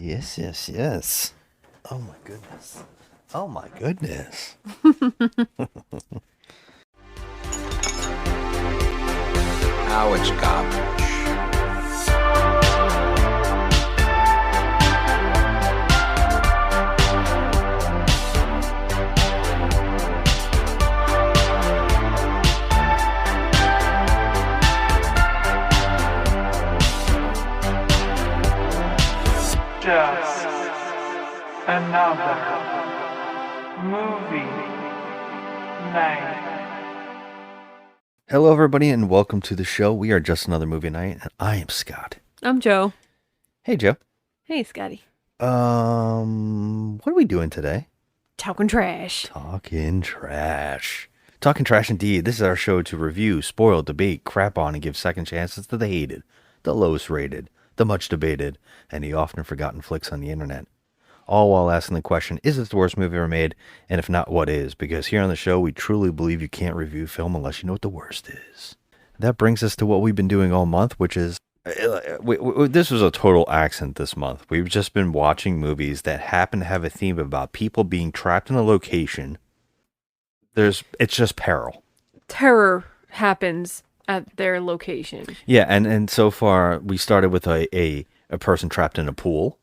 Yes, yes, yes. Oh my goodness. Oh my goodness. Now it's garbage. Just another movie night. Hello, everybody, and welcome to the show. We are Just Another Movie Night, and I am Scott. I'm Joe. Hey, Joe. Hey, Scotty. What are we doing today? Talking trash. Talking trash. Talking trash indeed. This is our show to review, spoil, debate, crap on, and give second chances to the hated, the lowest rated, the much debated, and the often forgotten flicks on the internet. All while asking the question, is this the worst movie ever made? And if not, what is? Because here on the show, we truly believe you can't review film unless you know what the worst is. That brings us to what we've been doing all month, which is, this was a total accent this month. We've just been watching movies that happen to have a theme about people being trapped in a location. It's just peril. Terror happens at their location. Yeah, and so far, we started with a person trapped in a pool,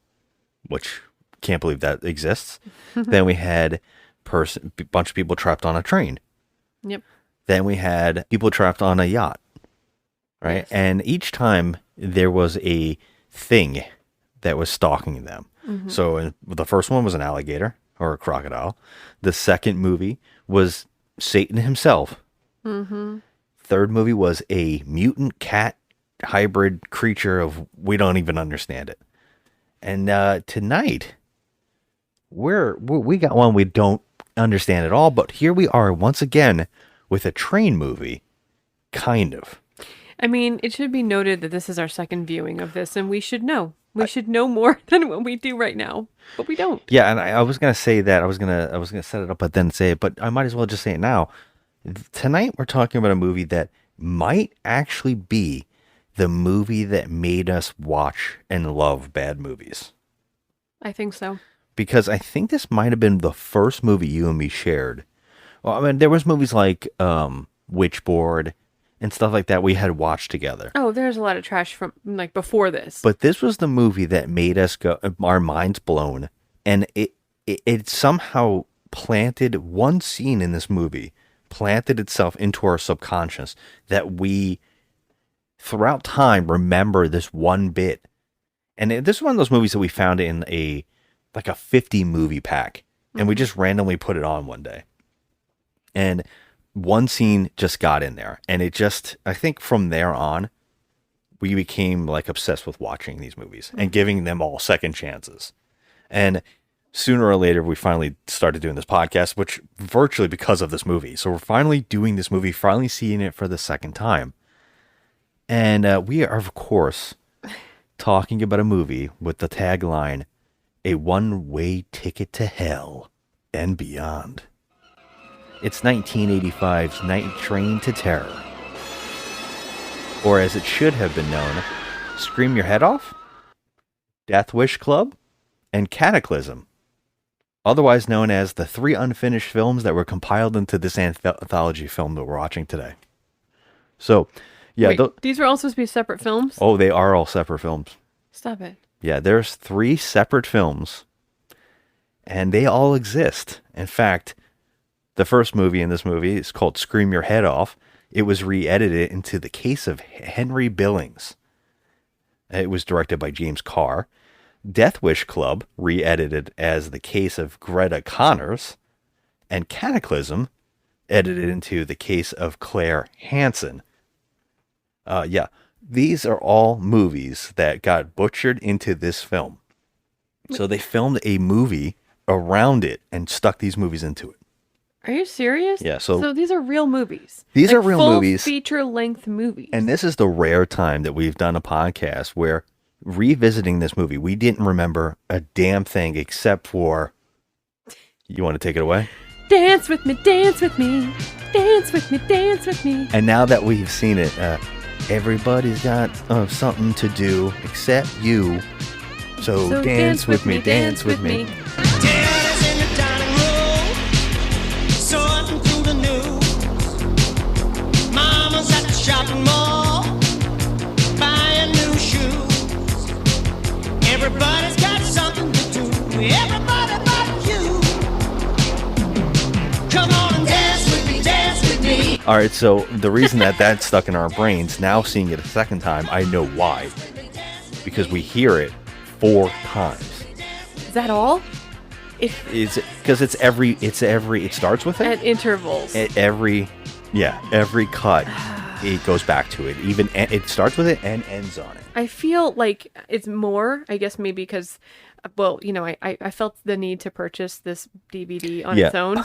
which can't believe that exists. Then we had a bunch of people trapped on a train. Yep. Then we had people trapped on a yacht, right? Yes. And each time there was a thing that was stalking them. Mm-hmm. So the first one was an alligator or a crocodile. The second movie was Satan himself. Mm-hmm. Third movie was a mutant cat hybrid creature of we don't even understand it. And tonight, we got one we don't understand at all, but here we are once again with a train movie, kind of. I mean, it should be noted that this is our second viewing of this, and we should know. We should know more than what we do right now, but we don't. Yeah, and I was gonna say that I was gonna set it up, but then say it, but I might as well just say it now. Tonight we're talking about a movie that might actually be the movie that made us watch and love bad movies. I think so. Because I think this might have been the first movie you and me shared. Well, I mean, there was movies like Witchboard and stuff like that we had watched together. Oh, there's a lot of trash from like before this. But this was the movie that made us go, our minds blown, and it somehow planted one scene in this movie, planted itself into our subconscious that we, throughout time, remember this one bit. And this is one of those movies that we found in a 50 movie pack, and we just randomly put it on one day. And one scene just got in there, and I think from there on, we became like obsessed with watching these movies and giving them all second chances. And sooner or later, we finally started doing this podcast, which virtually because of this movie. So we're finally doing this movie, finally seeing it for the second time. And we are, of course, talking about a movie with the tagline, "A one-way ticket to hell and beyond." It's 1985's Night Train to Terror. Or as it should have been known, Scream Your Head Off, Death Wish Club, and Cataclysm. Otherwise known as the 3 unfinished films that were compiled into this anthology film that we're watching today. So, yeah. Wait, these were all supposed to be separate films? Oh, they are all separate films. Stop it. Yeah, there's 3 separate films, and they all exist. In fact, the first movie in this movie is called Scream Your Head Off. It was re-edited into The Case of Henry Billings. It was directed by James Carr. Death Wish Club, re-edited as The Case of Greta Connors. And Cataclysm, edited into The Case of Claire Hansen. These are all movies that got butchered into this film. So they filmed a movie around it and stuck these movies into it. Are you serious? Yeah, so these are real movies. These are real movies. Feature-length movies. And this is the rare time that we've done a podcast where, revisiting this movie, we didn't remember a damn thing except for... You want to take it away? Dance with me, dance with me, dance with me, dance with me. And now that we've seen it, everybody's got something to do except you. So dance with me, dance with me. Daddy's in the dining room, sorting through the news. Mama's at the shopping mall, buying new shoes. Everybody's got something to do, everybody but you. Come on and dance with me, dance with me. All right, so the reason that stuck in our brains, now seeing it a second time, I know why. Because we hear it 4 times. Is that all? It's because it starts with it At intervals. every cut it goes back to it. Even it starts with it and ends on it. I feel like it's more, I guess maybe because, well, you know, I felt the need to purchase this DVD on its own.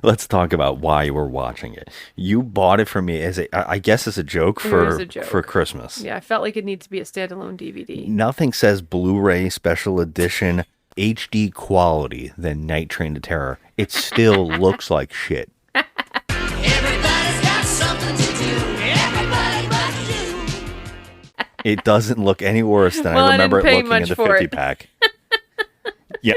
Let's talk about why we're watching it. You bought it for me as I guess as a joke for Christmas. Yeah, I felt like it needs to be a standalone DVD. Nothing says Blu-ray special edition HD quality than Night Train to Terror. It still looks like shit. Everybody's got something to do, everybody but you. It doesn't look any worse than Well, I I remember didn't it pay looking in much the for 50 it. pack. Yeah.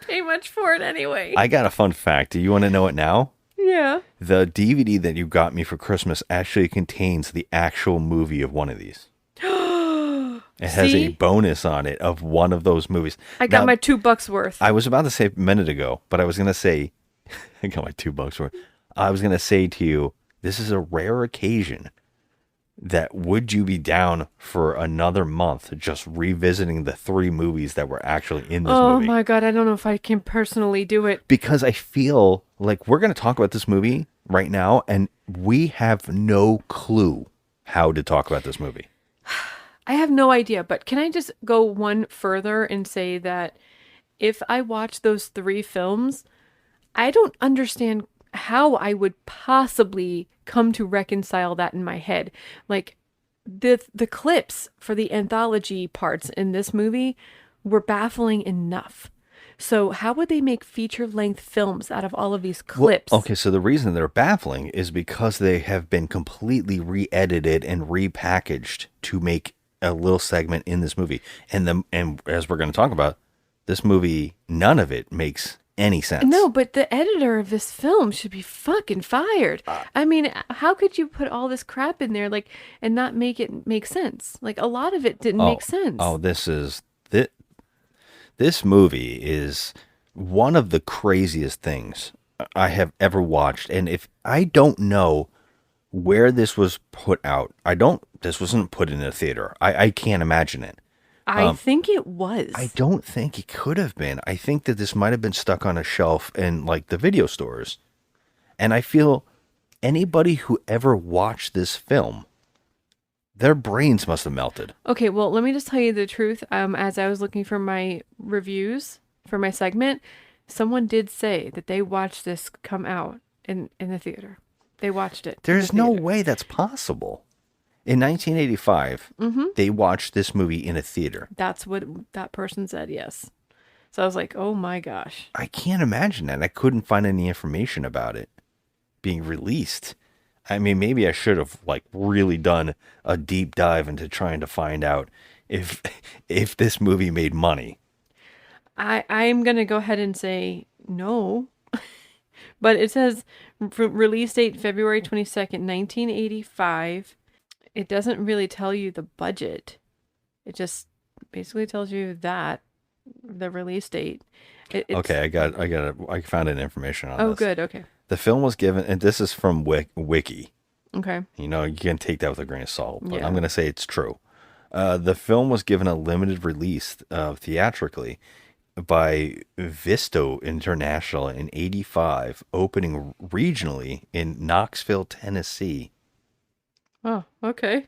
Pay much for it anyway. I got a fun fact. Do you want to know it now? Yeah. The DVD that you got me for Christmas actually contains the actual movie of one of these. It has a See? bonus on it of one of those movies. I got Now, my $2 worth. I was about to say a minute ago, but I was going to say, I got my $2 worth. I was going to say to you, this is a rare occasion that would you be down for another month just revisiting the 3 movies that were actually in this Oh movie? my God, I don't know if I can personally do it. Because I feel like we're going to talk about this movie right now, and we have no clue how to talk about this movie. I have no idea, but can I just go one further and say that if I watch those 3 films, I don't understand how I would possibly come to reconcile that in my head. Like the clips for the anthology parts in this movie were baffling enough. So how would they make feature-length films out of all of these clips? Well, okay, so the reason they're baffling is because they have been completely re-edited and repackaged to make a little segment in this movie. And as we're going to talk about, this movie, none of it makes any sense. No, but the editor of this film should be fucking fired. I mean, how could you put all this crap in there, like, and not make it make sense? Like, a lot of it didn't make sense. Oh, this movie is one of the craziest things I have ever watched. And if I don't know where this was put out, this wasn't put in a theater. I can't imagine it. I think it was. I don't think it could have been. I think that this might have been stuck on a shelf in like the video stores. And I feel anybody who ever watched this film, their brains must have melted. Okay, well, let me just tell you the truth. As I was looking for my reviews for my segment, someone did say that they watched this come out in the theater. They watched it. There's no way that's possible. In 1985, they watched this movie in a theater. That's what that person said, yes. So I was like, oh my gosh. I can't imagine that. I couldn't find any information about it being released. I mean, maybe I should have like really done a deep dive into trying to find out if this movie made money. I'm going to go ahead and say no. But it says release date February 22nd, 1985. It doesn't really tell you the budget. It just basically tells you that the release date. Okay, I found an information on this. Oh, good. Okay. The film was given, and this is from Wiki. Okay. You know, you can take that with a grain of salt, but Yeah. I'm going to say it's true. The film was given a limited release theatrically by Visto International in 85, opening regionally in Knoxville, Tennessee. Oh, okay.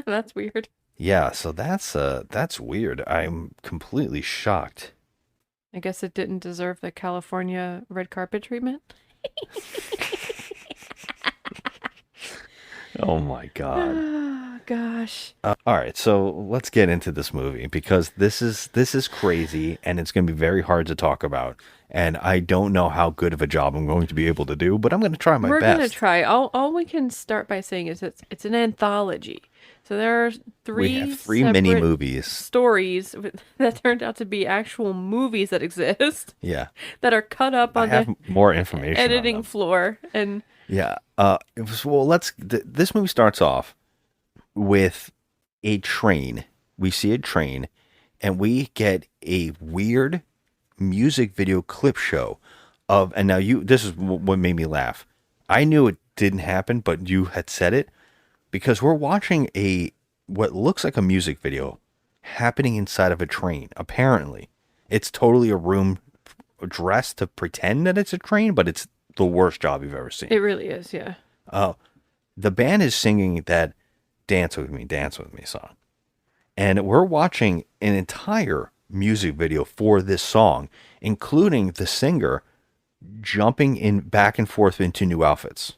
That's weird. Yeah, so that's weird. I'm completely shocked. I guess it didn't deserve the California red carpet treatment. Oh my God. Oh, gosh. All right, so let's get into this movie because this is crazy and it's going to be very hard to talk about. And I don't know how good of a job I'm going to be able to do, but I'm going to try my We're best. going to try. All we can start by saying is it's an anthology. So there are We three have three mini separate movies. stories that turned out to be actual movies that exist Yeah. that are cut up I on have the more information on editing them. floor. And Yeah. It was, well, this movie starts off with a train. We see a train, and we get a weird music video clip show of, and now this is what made me laugh. I knew it didn't happen, but you had said it, because we're watching what looks like a music video happening inside of a train. Apparently, it's totally a room dressed to pretend that it's a train, but it's the worst job you've ever seen. it really is, yeah. The band is singing that Dance With Me song. And we're watching an entire music video for this song, including the singer jumping in back and forth into new outfits.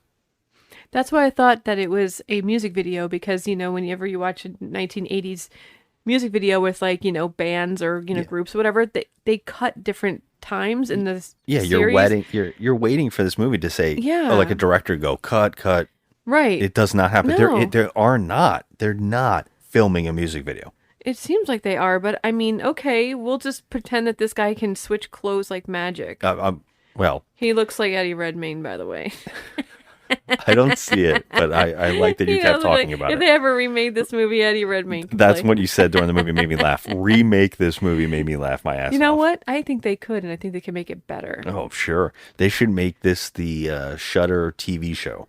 That's why I thought that it was a music video, because, whenever you watch a 1980s music video with, like, bands or, groups or whatever, they cut different times in the series. You're waiting for this movie to say, Yeah. like a director go, cut. Right. It does not happen. No. They're not filming a music video. It seems like they are, but I mean, okay, we'll just pretend that this guy can switch clothes like magic. Well, He looks like Eddie Redmayne, by the way. I don't see it, but I like that you He kept does look talking like, about if it. they ever remade this movie, Eddie Redmayne could That's play. what you said during the movie made me laugh. Remake this movie made me laugh my ass off. You know what? I think they could, and I think they can make it better. Oh, sure. They should make this the Shudder TV show.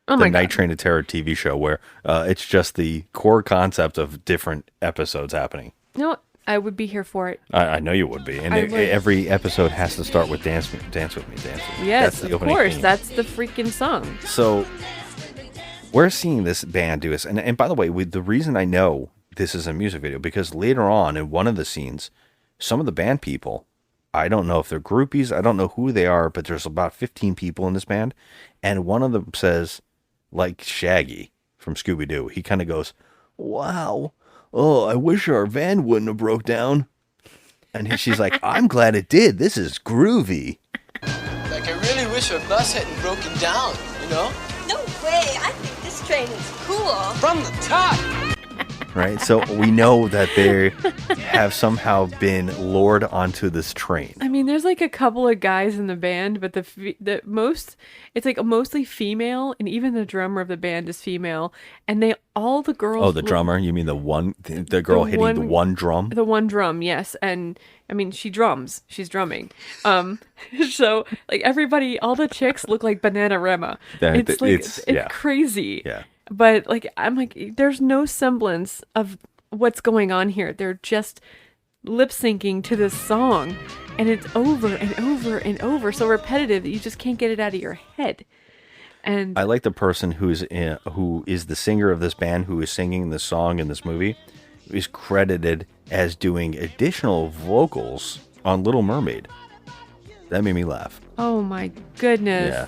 Oh The my Night God. Train to Terror TV show, where it's just the core concept of different episodes happening. You know what? I would be here for it. I know you would be. And I would. every episode has to start with Dance With Me, Dance With Me. Yes, That's the of opening course. theme. That's the freaking song. So we're seeing this band do this. And by the way, the reason I know this is a music video, because later on in one of the scenes, some of the band people, I don't know if they're groupies, I don't know who they are, but there's about 15 people in this band. And one of them says, like Shaggy from Scooby-Doo, he kind of goes, "Wow, oh, I wish our van wouldn't have broke down." And she's like, "I'm glad it did. This is groovy." Like, I really wish our bus hadn't broken down, you know? No way. I think this train is cool. From the top! Right? So we know that they have somehow been lured onto this train. I mean, there's like a couple of guys in the band, but it's like mostly female, and even the drummer of the band is female, and all the girls. Oh, the drummer? You mean the girl hitting the one drum? The one drum, yes. And I mean, she drums. She's drumming. So like everybody, all the chicks look like Bananarama. It's yeah. crazy. Yeah. But like, I'm like, there's no semblance of what's going on here. They're just lip syncing to this song, and it's over and over and over, so repetitive that you just can't get it out of your head. And I like the person who is the singer of this band who is singing the song in this movie is credited as doing additional vocals on Little Mermaid. That made me laugh. oh my goodness. Yeah.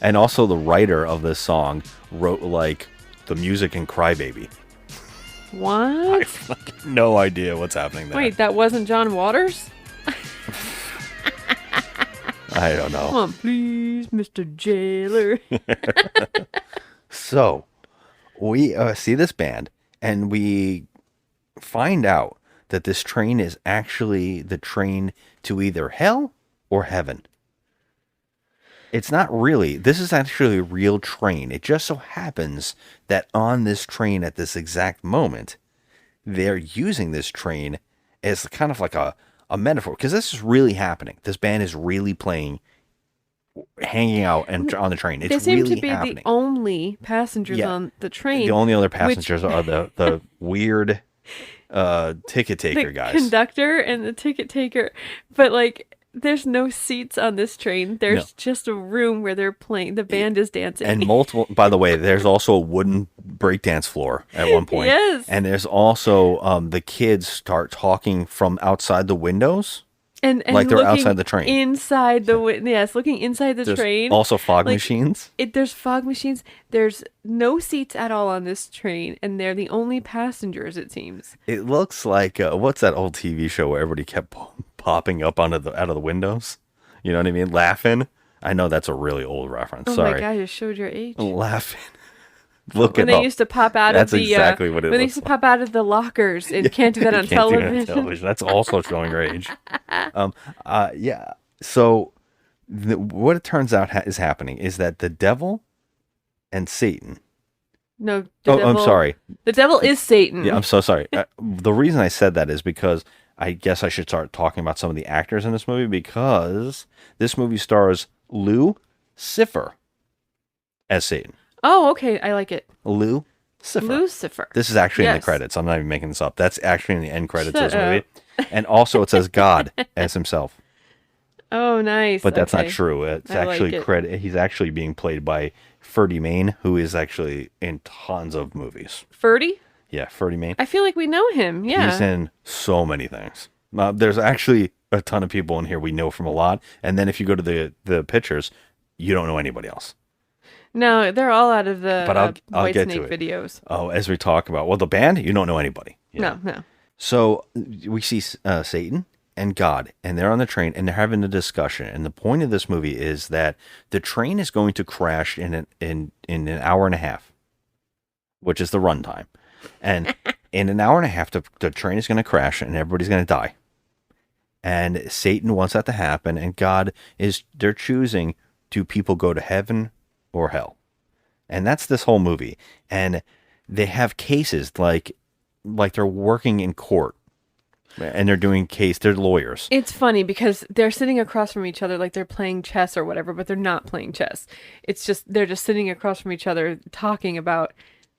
And also the writer of this song wrote like the music in Crybaby. What? No idea what's happening there. Wait, that wasn't John Waters? I don't know. Come on, please, Mr. Jailer. So we see this band, and we find out that this train is actually the train to either hell or heaven. It's not really. This is actually a real train. It just so happens that on this train at this exact moment, they're using this train as kind of like a metaphor, because this is really happening. This band is really playing, hanging out and on the train. It's They seem really to be happening. the only passengers Yeah. on the train. The only other passengers are the weird ticket taker the guys. conductor and the ticket taker. But like, there's no seats on this train. There's No. just a room where they're playing. The band is dancing. And multiple, by the way, there's also a wooden breakdance floor at one point. Yes. And there's also the kids start talking from outside the windows. and like they're looking outside the train. Inside the yes, looking inside the There's train. also fog Like, machines. There's fog machines. There's no seats at all on this train, and they're the only passengers, it seems. It looks like what's that old TV show where everybody kept popping up out of the windows? You know what I mean? Laughing. I know that's a really old reference. Oh Sorry. my god, I just showed your age. Laughing. Look when it they up. used to pop out That's of the exactly what it when they looks used to pop out of the lockers. It can't do that on You can't do it television. on television. That's also showing rage. Yeah. So what it turns out is happening is that the devil and Satan. No, I'm sorry. The devil is Satan. Yeah, I'm so sorry. The reason I said that is because I guess I should start talking about some of the actors in this movie, because this movie stars Lou Cipher as Satan. Oh, okay. I like it. Lou Cipher. Lucifer. This is actually in the Yes. credits. I'm not even making this up. That's actually in the end credits of Shut this movie. And also it says God as himself. Oh, nice. But that's not Okay. true. It's I like actually it. He's actually being played by Ferdy Mayne, who is actually in tons of movies. Ferdy? Yeah, Ferdy Mayne. I feel like we know him. Yeah. He's in so many things. There's actually a ton of people in here we know from a lot. And then if you go to the pictures, you don't know anybody else. No, they're all out of the But I'll White get Snake to it. videos. Oh, as we talk about, well, the band, you don't know anybody. Yeah. No. So we see Satan and God, and they're on the train, and they're having a discussion. And the point of this movie is that the train is going to crash in an hour and a half, which is the runtime. And in an hour and a half, the train is going to crash, and everybody's going to die. And Satan wants that to happen, and they're choosing, do people go to heaven or hell? And that's this whole movie. And they have cases like they're working in court, and they're lawyers. It's funny because they're sitting across from each other like they're playing chess or whatever, but they're not playing chess. It's just they're just sitting across from each other talking about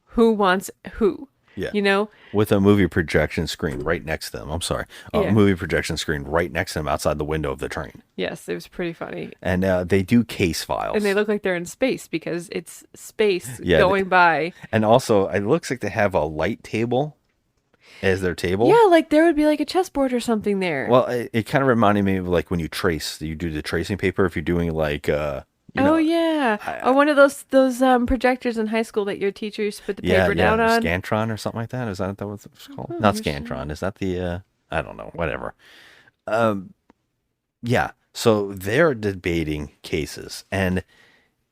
who wants who. Yeah. You know? With a movie projection screen right next to them. I'm sorry. A Yeah. movie projection screen right next to them outside the window of the train. Yes, it was pretty funny. And they do case files. And they look like they're in space because it's space Yeah, going by. And also, it looks like they have a light table as their table. Yeah, like there would be like a chessboard or something there. Well, it kind of reminded me of like when you do the tracing paper, if you're doing like, yeah. Or one of those projectors in high school that your teacher used to put the paper down on. Scantron or something like that. Is that what it's called? Not Scantron. Is that the, I don't know, whatever. Yeah. So they're debating cases, and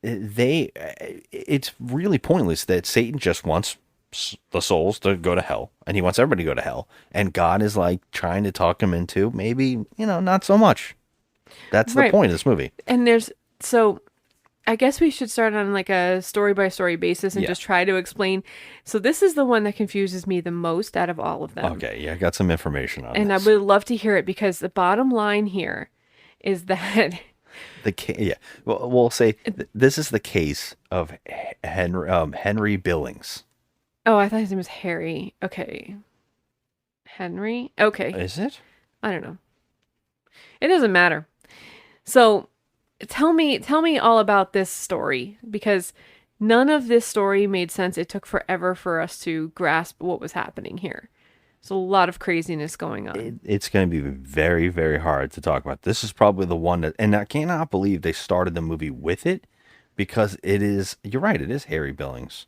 it's really pointless that Satan just wants the souls to go to hell, and he wants everybody to go to hell. And God is like trying to talk him into maybe, not so much. That's the Right. point of this movie. And I guess we should start on like a story by story basis and Yeah. just try to explain. So this is the one that confuses me the most out of all of them. Okay. Yeah. I got some information on And this. I would love to hear it because the bottom line here is that Yeah. Well, we'll say this is the case of Henry Billings. oh, I thought his name was Harry. Okay. Henry? Okay. Is it? I don't know. It doesn't matter. So tell me all about this story because none of this story made sense. It took forever for us to grasp what was happening here. There's a lot of craziness going on. It's going to be very, very hard to talk about. This is probably the one that, and I cannot believe they started the movie with it because you're right, it is Harry Billings.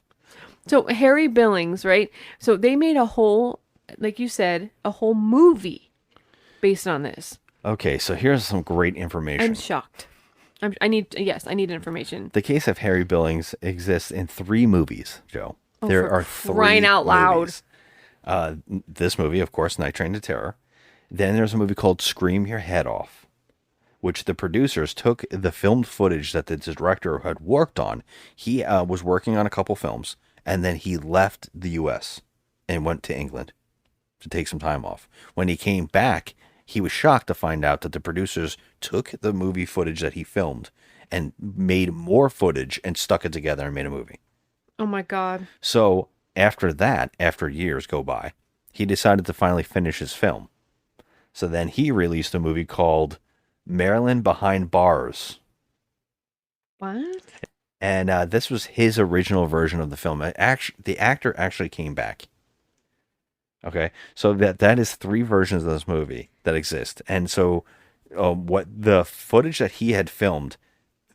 So Harry Billings, right? So they made a whole, like you said, a whole movie based on this. Okay, so here's some great information. I'm shocked. I need information. The case of Harry Billings exists in 3 movies, Joe. Oh, There for are 3 crying out loud. movies. This movie, of course, Night Train to Terror. Then there's a movie called Scream Your Head Off, which the producers took the filmed footage that the director had worked on. He was working on a couple films, and then he left the U.S. and went to England to take some time off. When he came back, he was shocked to find out that the producers took the movie footage that he filmed and made more footage and stuck it together and made a movie. Oh my God. So after that, after years go by, he decided to finally finish his film. So then he released a movie called Marilyn Behind Bars. What? And this was his original version of the film. The actor actually came back. Okay, so that is 3 versions of this movie that exist. And so what the footage that he had filmed,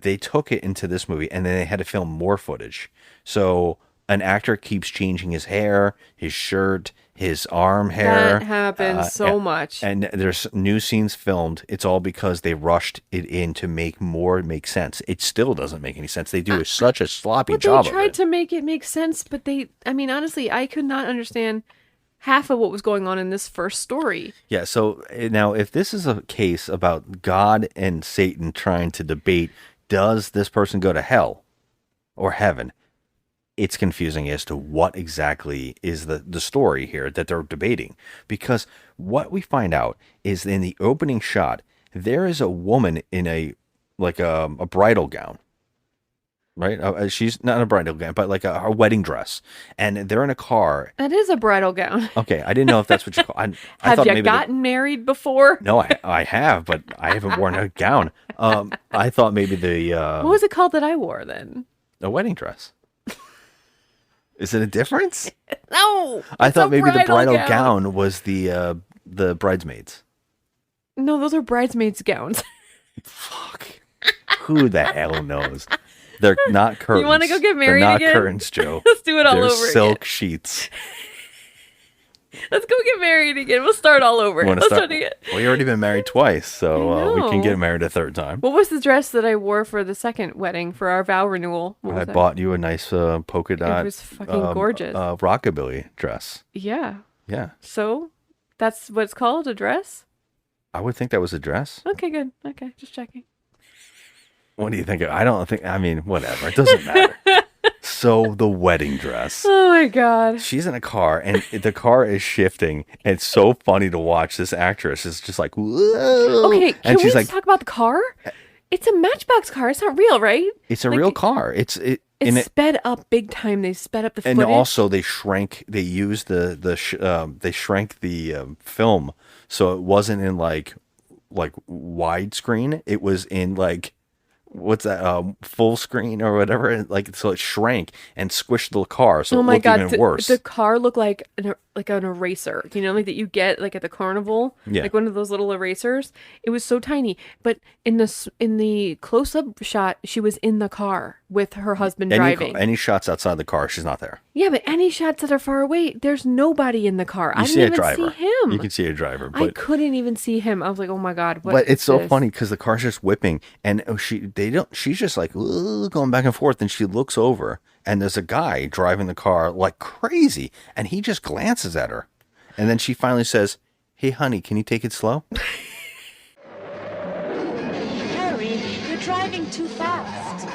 they took it into this movie, and then they had to film more footage. So an actor keeps changing his hair, his shirt, his arm hair. That happens so much. And there's new scenes filmed. It's all because they rushed it in to make more make sense. It still doesn't make any sense. They do such a sloppy job They of tried it. to make it make sense, but honestly, I could not understand half of what was going on in this first story. Yeah, so now if this is a case about God and Satan trying to debate, does this person go to hell or heaven? It's confusing as to what exactly is the story here that they're debating. Because what we find out is in the opening shot, there is a woman in a bridal gown. Right? She's not a bridal gown, but like a wedding dress. And they're in a car. That is a bridal gown. Okay, I didn't know if that's what you call it. I Have thought you maybe gotten married before? No, I have, but I haven't worn a gown. I thought maybe What was it called that I wore then? a wedding dress. Is it a difference? No, I it's thought a maybe the bridal gown. gown was the bridesmaids. No, those are bridesmaids' gowns. Fuck. Who the hell knows? They're not curtains. You want to go get married They're not again? curtains, Joe. Let's do it all They're over silk again. sheets. Let's go get married again. We'll start all over. Wanna Let's start- start again. Well, you already been married twice, so we can know. get married a third time. What was the dress that I wore for the second wedding for our vow renewal? What I was that? bought you a nice polka dot. was fucking gorgeous. Rockabilly dress. Yeah. Yeah, So that's what it's called, a dress? I would think that was a dress. Okay, good. Okay, just checking. What do you think? I don't think. I mean, whatever. It doesn't matter. So the wedding dress. Oh my god. She's in a car, and the car is shifting. And it's so funny to watch. This actress is just like, whoa. Okay, can and we she's just like, talk about the car? It's a Matchbox car. It's not real, right? it's a like, real car. It's It's sped up big time. They sped up the and footage. also they shrank. They used they shrank the film, so it wasn't in like widescreen. It was in like, what's that, full screen or whatever, and like, so it shrank and squished the car, so Oh it my looked god, even worse. the car looked like an eraser, like that you get like at the carnival, Yeah. like one of those little erasers. It was so tiny, but in the close up shot, she was in the car with her husband driving. Any shots outside the car, she's not there. Yeah, but any shots that are far away, there's nobody in the car. I You see didn't a even driver. see him. You can see a driver, I but couldn't even see him. I was like, oh my god, what? but it's is so this? funny because the car's just whipping, and she's just like, "Ooh," going back and forth, and she looks over, and there's a guy driving the car like crazy, and he just glances at her, and then she finally says, "Hey, honey, can you take it slow?" Harry, you're driving too fast.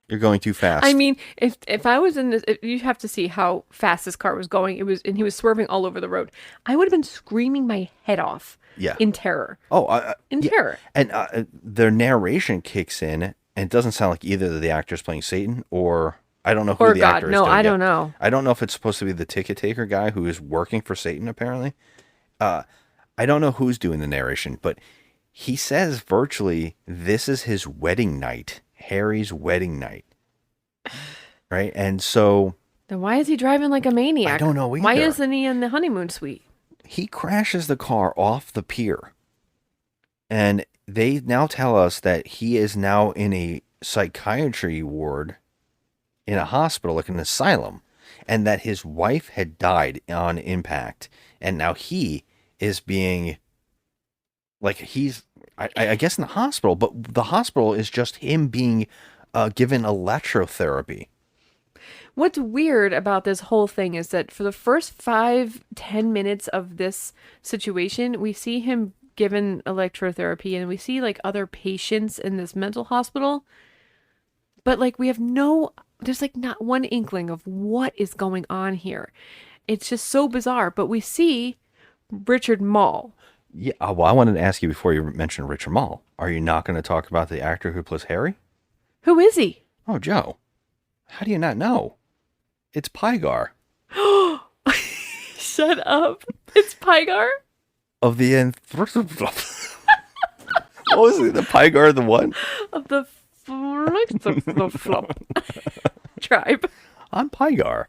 You're going too fast. I mean, if I was in this, you have to see how fast this car was going. And he was swerving all over the road. I would have been screaming my head off. Yeah. In terror. oh, In yeah. terror. And their narration kicks in, and it doesn't sound like either of the actors playing Satan or I don't know who Or the God. actor is. No, doing I yet. don't know. I don't know if it's supposed to be the ticket taker guy who is working for Satan, apparently. I don't know who's doing the narration, but he says virtually this is his wedding night, Harry's wedding night. Right? And so Then why is he driving like a maniac? I don't know Why either. isn't he in the honeymoon suite? he crashes the car off the pier. And they now tell us that he is now in a psychiatry ward in a hospital, like an asylum, and that his wife had died on impact. And now he is being, like, he's, I guess, in the hospital, but the hospital is just him being given electrotherapy. What's weird about this whole thing is that for the first 5-10 minutes of this situation, we see him given electrotherapy and we see like other patients in this mental hospital. But like we have there's like not one inkling of what is going on here. It's just so bizarre. But we see Richard Mall. Yeah, well, I wanted to ask you before you mentioned Richard Mall. Are you not going to talk about the actor who plays Harry? Who is he? Oh, Joe. How do you not know? It's Pygar Shut up. It's Pygar? of the what was it? The Pygar, the what? Of the flop tribe. I'm Pygar.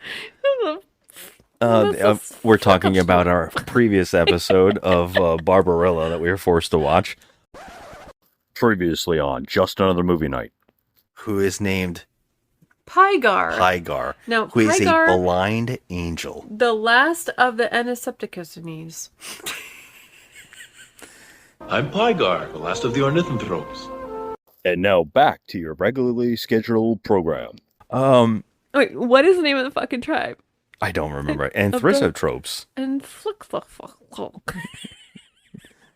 That's a We're talking about our previous episode of Barbarella that we were forced to watch. Previously on Just Another Movie Night. Who is named Pygar. Pygar, Now, who is a Pygar- blind angel. The last of the Anisepticusines. I'm Pygar, the last of the ornithanthropes. And now back to your regularly scheduled program. Wait, what is the name of the fucking tribe? I don't remember. Anthropes. And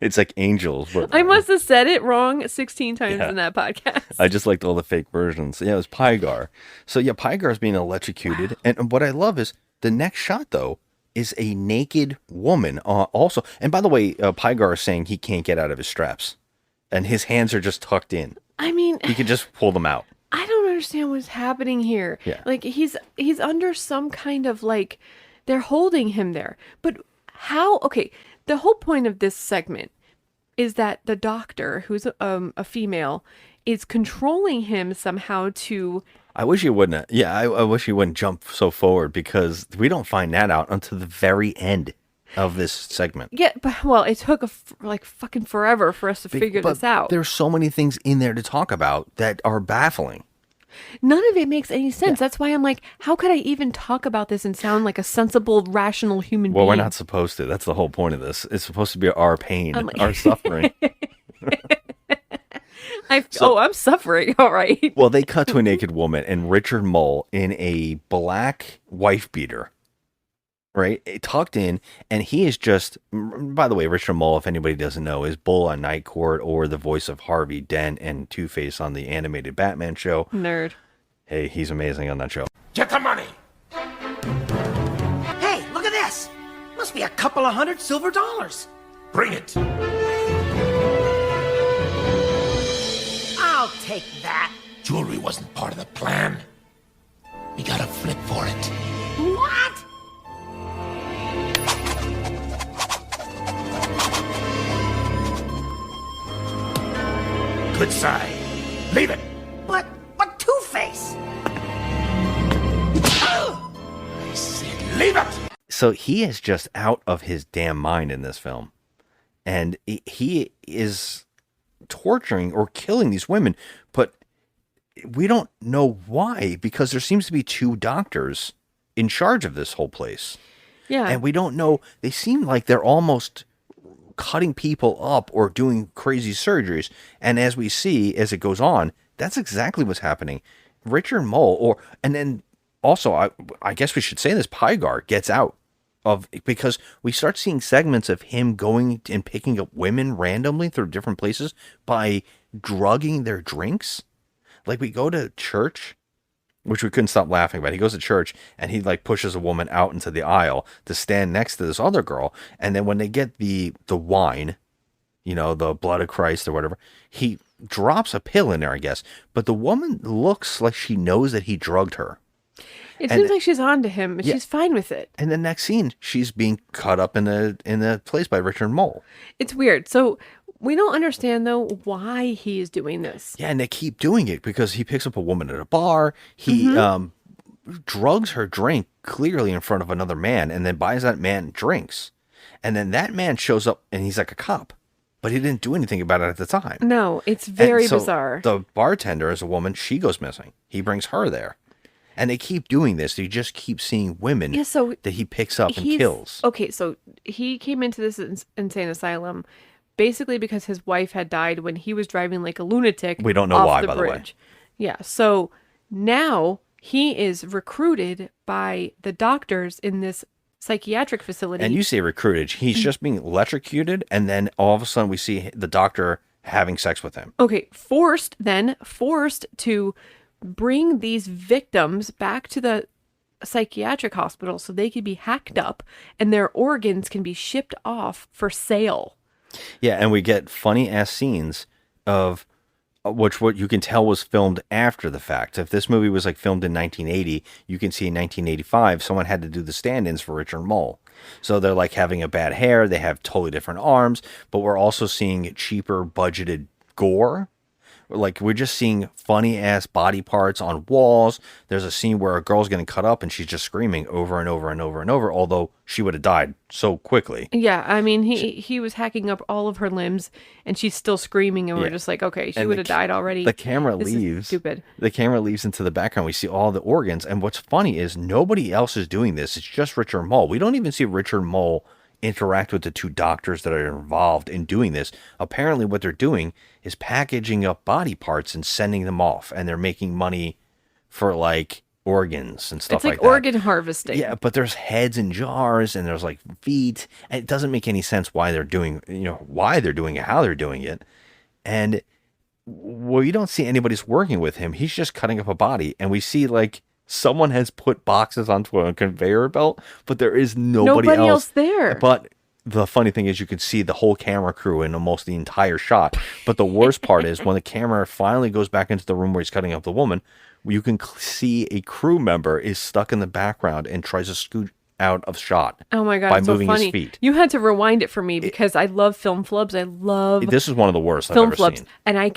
It's like angels. But I must have said it wrong 16 times in that podcast. I just liked all the fake versions. Yeah, it was Pygar. So yeah, Pygar is being electrocuted. Wow. And what I love is the next shot, though, is a naked woman also. And by the way, Pygar is saying he can't get out of his straps. And his hands are just tucked in. I mean... He could just pull them out. I don't understand what's happening here. Yeah. Like, he's under some kind of, like... They're holding him there. But how... Okay, the whole point of this segment is that the doctor, who's a female, is controlling him somehow to... I wish he wouldn't. Yeah, I wish he wouldn't jump so forward because we don't find that out until the very end of this segment. Yeah, but well, it took like fucking forever for us to figure this out. There's so many things in there to talk about that are baffling. None of it makes any sense. Yeah. That's why I'm like, how could I even talk about this and sound like a sensible, rational human being? Well, we're not supposed to. That's the whole point of this. It's supposed to be our pain, our suffering. I'm suffering. All right. Well, they cut to a naked woman and Richard Mole in a black wife beater, right? Tucked in. And he is just, by the way, Richard Mole, if anybody doesn't know, is Bull on Night Court or the voice of Harvey Dent and Two-Face on the animated Batman show. Nerd. Hey, he's amazing on that show. Get the money! Hey, look at this! Must be a couple of $100 silver. Bring it! I'll take that. Jewelry wasn't part of the plan. We gotta flip for it. What? Good side. Leave it. But Two-Face? I said leave it. So he is just out of his damn mind in this film. And he is torturing or killing these women, but we don't know why, because there seems to be two doctors in charge of this whole place. Yeah. And we don't know. They seem like they're almost cutting people up or doing crazy surgeries. And as we see, as it goes on, that's exactly what's happening. Richard Mole, and then also, I guess we should say this, Pygar gets out of, because we start seeing segments of him going and picking up women randomly through different places by drugging their drinks. Like, we go to church, which we couldn't stop laughing about. He goes to church and he like pushes a woman out into the aisle to stand next to this other girl. And then when they get the wine, you know, the blood of Christ or whatever, he drops a pill in there, I guess. But the woman looks like she knows that he drugged her. It seems like she's on to him, but she's fine with it. And the next scene, she's being cut up in the place by Richard Mole. It's weird. So we don't understand, though, why he is doing this. Yeah, and they keep doing it because he picks up a woman at a bar. He drugs her drink clearly in front of another man and then buys that man drinks. And then that man shows up and he's like a cop. But he didn't do anything about it at the time. No, it's very bizarre. The bartender is a woman. She goes missing. He brings her there. And they keep doing this. They just keep seeing women that he picks up and kills. Okay, so he came into this insane asylum basically because his wife had died when he was driving like a lunatic. We don't know why, by the way. Yeah, so now he is recruited by the doctors in this psychiatric facility. And you say recruited. He's just being electrocuted, and then all of a sudden we see the doctor having sex with him. Okay, forced to bring these victims back to the psychiatric hospital so they could be hacked up and their organs can be shipped off for sale. Yeah, and we get funny ass scenes of what you can tell was filmed after the fact. If this movie was like filmed in 1980, you can see in 1985 someone had to do the stand-ins for Richard Mole. So they're like having a bad hair, they have totally different arms, but we're also seeing cheaper budgeted gore. Like, we're just seeing funny ass body parts on walls. There's a scene where a girl's getting cut up and she's just screaming over and over and over and over, although she would have died so quickly. Yeah, I mean, he was hacking up all of her limbs, and she's still screaming, and we're just like, okay, she would have died already. The camera This is leaves. stupid. The camera leaves into the background. We see all the organs, and what's funny is nobody else is doing this. It's just Richard Mole. We don't even see Richard Mole interact with the two doctors that are involved in doing this. Apparently, what they're doing is packaging up body parts and sending them off, and they're making money for like organs and stuff It's like that. organ harvesting. Yeah, but there's heads in jars and there's like feet. And it doesn't make any sense why they're doing, why they're doing it, how they're doing it. And well, you don't see anybody's working with him. He's just cutting up a body. And we see like someone has put boxes onto a conveyor belt, but there is nobody else there. But the funny thing is you can see the whole camera crew in almost the entire shot. But the worst part is when the camera finally goes back into the room where he's cutting up the woman, you can see a crew member is stuck in the background and tries to scoot out of shot. Oh my God, by it's moving so funny. his feet. You had to rewind it for me because I love film flubs. I love This is one of the worst I've film ever flubs. seen. And I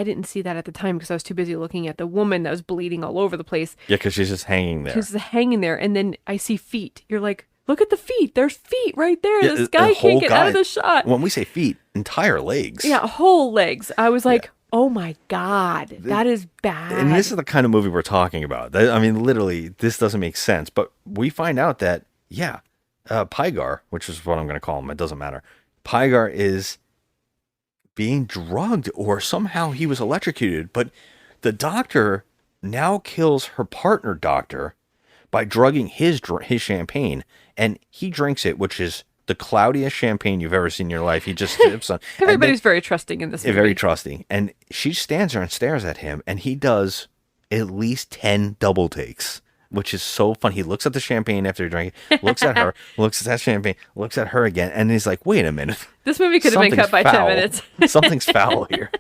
didn't see that at the time because I was too busy looking at the woman that was bleeding all over the place. Yeah, because she's just hanging there. She's just hanging there. And then I see feet. You're like, look at the feet. There's feet right there. Yeah, This the guy whole can't get out of the shot. When we say feet, entire legs. Yeah, whole legs. I was like, oh my God, that is bad. And this is the kind of movie we're talking about. I mean, literally, this doesn't make sense. But we find out that, Pygar, which is what I'm going to call him, it doesn't matter. Pygar is being drugged or somehow he was electrocuted. But the doctor now kills her partner doctor by drugging his champagne. And he drinks it, which is the cloudiest champagne you've ever seen in your life. He just sips on. Everybody's very trusting in this movie. Very trusting. And she stands there and stares at him, and he does at least 10 double takes, which is so fun. He looks at the champagne after he drank it, looks at her, looks at that champagne, looks at her again, and he's like, wait a minute. This movie could have been cut by 10 minutes. Something's foul here.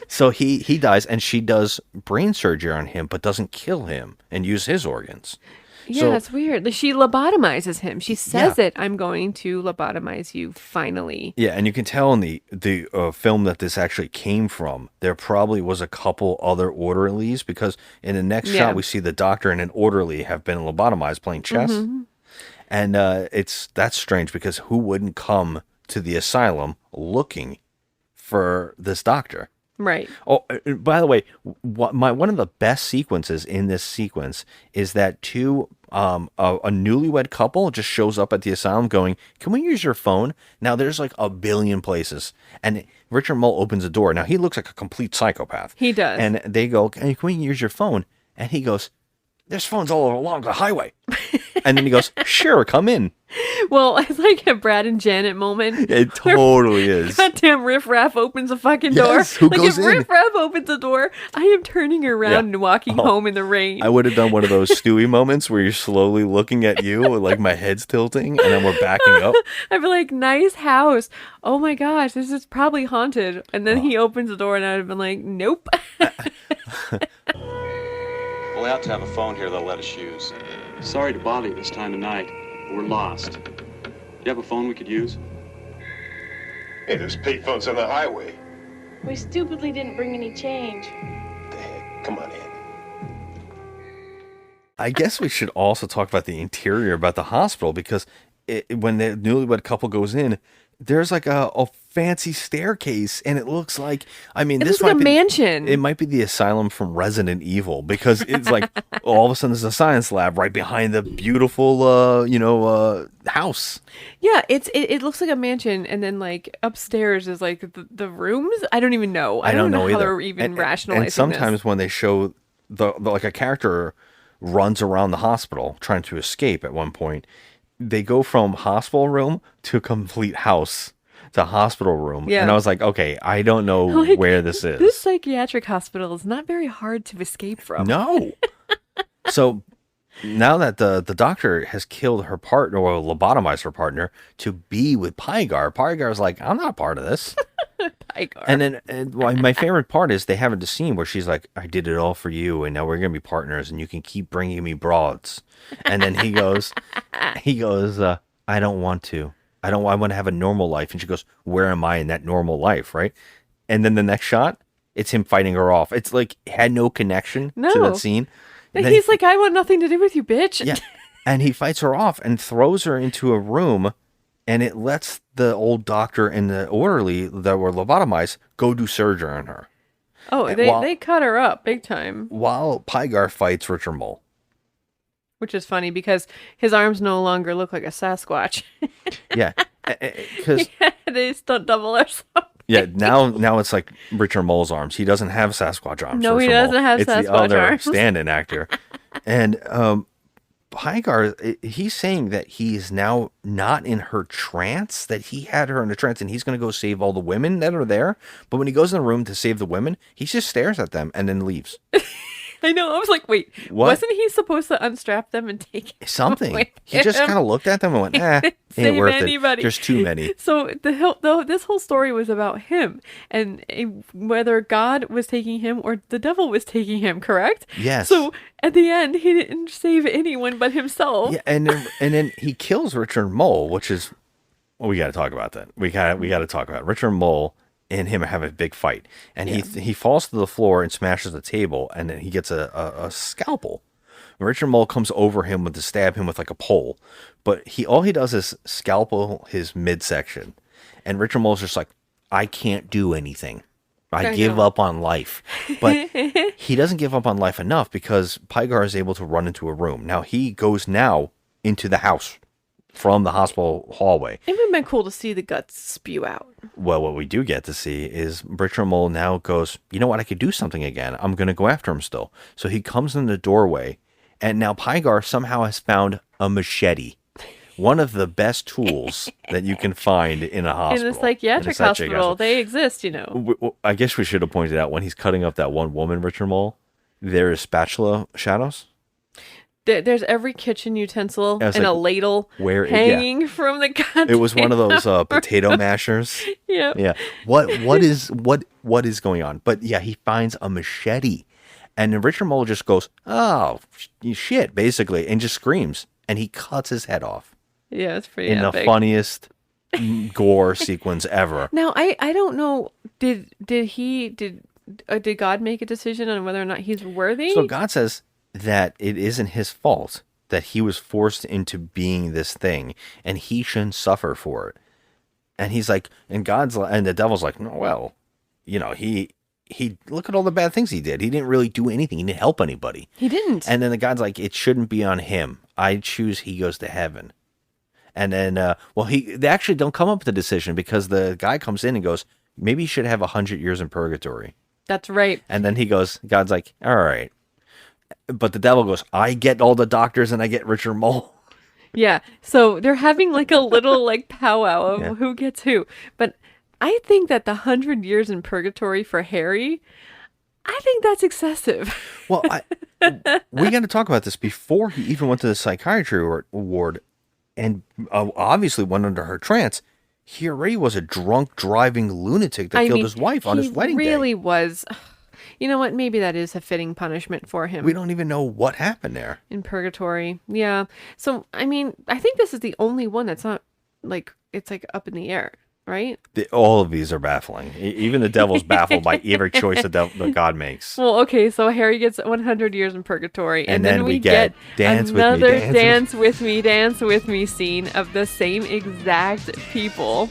So he dies, and she does brain surgery on him, but doesn't kill him and use his organs. Yeah, it's weird. She lobotomizes him. She says it. I'm going to lobotomize you finally. Yeah, and you can tell in the film that this actually came from, there probably was a couple other orderlies because in the next shot we see the doctor and an orderly have been lobotomized playing chess. Mm-hmm. And that's strange because who wouldn't come to the asylum looking for this doctor? Right. Oh, by the way, one of the best sequences in this sequence is that a newlywed couple just shows up at the asylum going, "Can we use your phone?" Now there's like a billion places, and Richard Mole opens the door. Now he looks like a complete psychopath. He does. And they go, "Can we use your phone?" And he goes, "There's phones all along the highway." And then he goes, "Sure, come in." Well, it's like a Brad and Janet moment. It totally is. Goddamn Riff Raff opens a fucking door. Yes, who like goes if in? Riff Raff opens a door, I am turning around and walking home in the rain. I would have done one of those Stewie moments where you're slowly looking at you, like my head's tilting, and then we're backing up. I'd be like, nice house. Oh my gosh, this is probably haunted. And then he opens the door and I'd have been like, nope. We'll have to have a phone here they'll let us use. Sorry to bother you this time of night, but we're lost. You have a phone we could use? Hey, there's payphones on the highway. We stupidly didn't bring any change. The heck? Come on in. I guess we should also talk about the interior, about the hospital, because when the newlywed couple goes in, there's like a fancy staircase, and it looks like, I mean, this might be a mansion. It might be the asylum from Resident Evil, because it's like all of a sudden there's a science lab right behind the beautiful, house. Yeah, it looks like a mansion, and then like upstairs is like the rooms. I don't even know. I don't know how either. they're even rationalizing And sometimes this. when they show the like a character runs around the hospital trying to escape at one point, they go from hospital room to complete house to hospital room. Yeah. And I was like, okay, I don't know where this is. This psychiatric hospital is not very hard to escape from. No. So now that the doctor has killed her partner or lobotomized her partner to be with Pygar's like, I'm not part of this. Pygar. And then my favorite part is they have a scene where she's like, I did it all for you, and now we're going to be partners, and you can keep bringing me broads. And then he goes, I don't want to. I want to have a normal life. And she goes, where am I in that normal life, right? And then the next shot, It's him fighting her off. It's like had no connection to No. that scene. And then he's like, I want nothing to do with you, bitch. yeah, and he fights her off and throws her into a room, and it lets the old doctor and the orderly that were lobotomized go do surgery on her. Oh, And they cut her up big time. While Pygar fights Richard Mole. Which is funny because his arms no longer look like a Sasquatch. Yeah, because they stunt double or something. yeah, now it's like Richard Mole's arms. He doesn't have Sasquatch arms. No, he Richard doesn't Mole. have it's Sasquatch the other arms. stand-in actor, and Pygar, he's saying that he's now not in her trance, that he had her in a trance, and he's going to go save all the women that are there. But when he goes in the room to save the women, he just stares at them and then leaves. I know. I was like, wait, What? wasn't he supposed to unstrap them and take Something. with He just him? kind of looked at them and went, ain't Save worth anybody. it. There's too many. So this whole story was about him and whether God was taking him or the devil was taking him, correct? Yes. So at the end, he didn't save anyone but himself. Yeah, and then he kills Richard Mole, which is, well, we got to talk about that. We got to talk about it. Richard Mole and him have a big fight, and he falls to the floor and smashes the table, and then he gets a scalpel. Richard Mole comes over him to stab him with like a pole, but all he does is scalpel his midsection, and Richard Mole's just like, I can't do anything. I give up on life. But he doesn't give up on life enough because Pygar is able to run into a room. Now he goes into the house from the hospital hallway. It would have been cool to see the guts spew out. Well, what we do get to see is Richard Mole now goes, you know what, I could do something again. I'm going to go after him still. So he comes in the doorway, and now Pygar somehow has found a machete. One of the best tools that you can find in a hospital. In a psychiatric hospital. They exist, you know. I guess we should have pointed out when he's cutting up that one woman, Richard Mole, there is spatula shadows. There's every kitchen utensil and like, a ladle where hanging from the goddamn It was one of those potato mashers. Yep. Yeah. What is going on? But yeah, he finds a machete, and then Richard Mole just goes, "Oh shit," basically, and just screams, and he cuts his head off. Yeah, it's pretty in epic. the funniest gore sequence ever. Now I don't know. Did God make a decision on whether or not he's worthy? So God says that it isn't his fault that he was forced into being this thing, and he shouldn't suffer for it. And he's like, and the devil's like, no, well, you know, he look at all the bad things he did. He didn't really do anything. He didn't help anybody. He didn't. And then the God's like, it shouldn't be on him. I choose he goes to heaven. And then, they actually don't come up with a decision because the guy comes in and goes, maybe you should have 100 years in purgatory. That's right. And then God's like, all right. But the devil goes, I get all the doctors and I get Richard Mole. Yeah. So they're having like a little like powwow of who gets who. But I think that the 100 years in purgatory for Harry, I think that's excessive. Well, we got to talk about this before he even went to the psychiatry ward and obviously went under her trance. He already was a drunk driving lunatic that killed his wife on his wedding day. He really was. You know what? Maybe that is a fitting punishment for him. We don't even know what happened there. In purgatory. Yeah. So, I mean, I think this is the only one that's not like, it's like up in the air, right? All of these are baffling. Even the devil's baffled by every choice that God makes. Well, okay, so Harry gets 100 years in purgatory. And then we get another dance with me scene of the same exact people.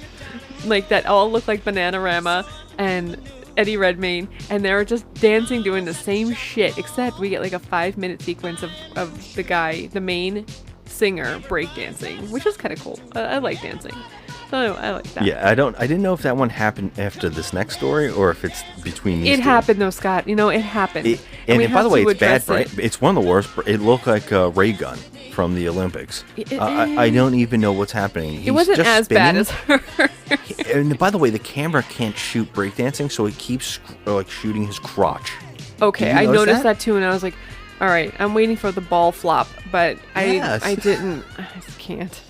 Like, that all look like Bananarama and Eddie Redmayne, and they're just dancing, doing the same shit, except we get like a 5-minute sequence of the guy, the main singer, breakdancing, which is kind of cool. I like dancing, so I like that. Yeah, I didn't know if that one happened after this next story or if it's between these two. Happened though, Scott. You know, it happened. And by the way, it's bad, right? It's one of the worst. It looked like a ray gun from the Olympics. I don't even know what's happening. It wasn't just as spinning. bad as her. And by the way, the camera can't shoot breakdancing, so it keeps like shooting his crotch. Okay, I noticed that too, and I was like, all right, I'm waiting for the ball flop, but I didn't. I just can't.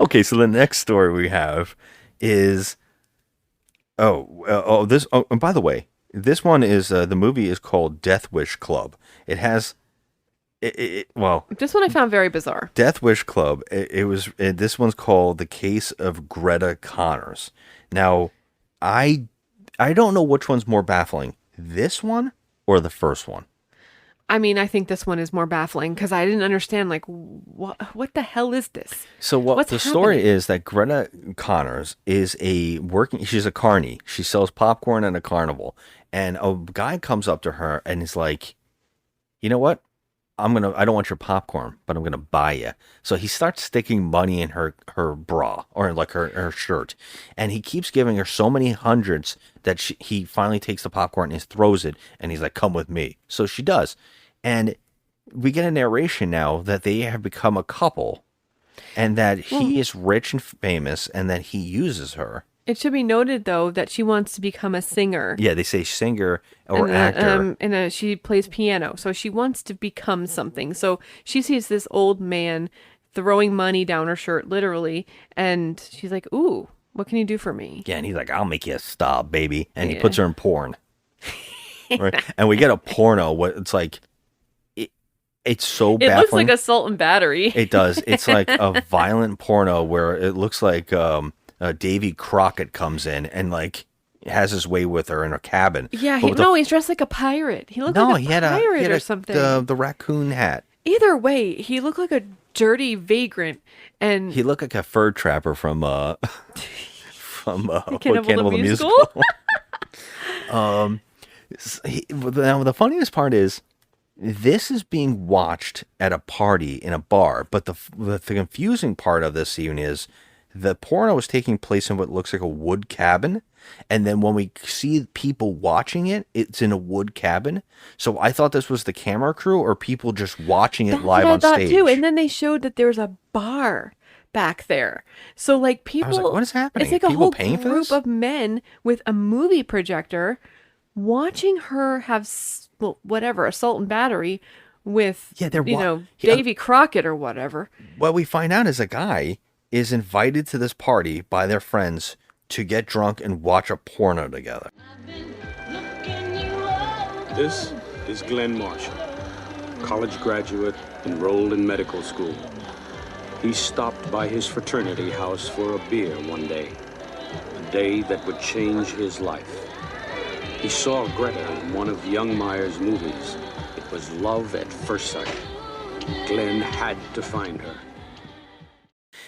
Okay, so the next story we have is and by the way, this one is the movie is called Death Wish Club. It has this one I found very bizarre. Death Wish Club. This one's called The Case of Greta Connors. Now, I I don't know which one's more baffling, this one or the first one. I mean, I think this one is more baffling because I didn't understand, like, what the hell is this? So What's the story happening? is that Greta Connors is she's a carny. She sells popcorn at a carnival. And a guy comes up to her and is like, you know what? I don't want your popcorn, but I'm going to buy you. So he starts sticking money in her bra or like her shirt. And he keeps giving her so many hundreds that he finally takes the popcorn and throws it. And he's like, come with me. So she does. And we get a narration now that they have become a couple and that he is rich and famous and that he uses her. It should be noted, though, that she wants to become a singer. Yeah, they say singer or actor. And she plays piano, so she wants to become something. So she sees this old man throwing money down her shirt, literally, and she's like, ooh, what can you do for me? Yeah, and he's like, I'll make you a star, baby. And he puts her in porn. Right? And we get a porno. What it's like, it's so baffling. It looks like assault and battery. It does. It's like a violent porno where it looks like Davy Crockett comes in and like has his way with her in a cabin. Yeah, he's dressed like a pirate. He looked like a pirate or something. The raccoon hat. Either way, he looked like a dirty vagrant, and he looked like a fur trapper from Cannibal the Musical. Now the funniest part is this is being watched at a party in a bar, but the confusing part of this scene is the porno is taking place in what looks like a wood cabin, and then when we see people watching it, it's in a wood cabin. So I thought this was the camera crew or people just watching it live on stage. Too. And then they showed that there's a bar back there. So like people, I was like, what is happening? It's like people a whole paying for group this? of men with a movie projector watching her have assault and battery with Davy Crockett or whatever. What we find out is a guy is invited to this party by their friends to get drunk and watch a porno together. This is Glenn Marshall, college graduate enrolled in medical school. He stopped by his fraternity house for a beer one day, a day that would change his life. He saw Greta in one of Youngmeyer's movies. It was love at first sight. Glenn had to find her.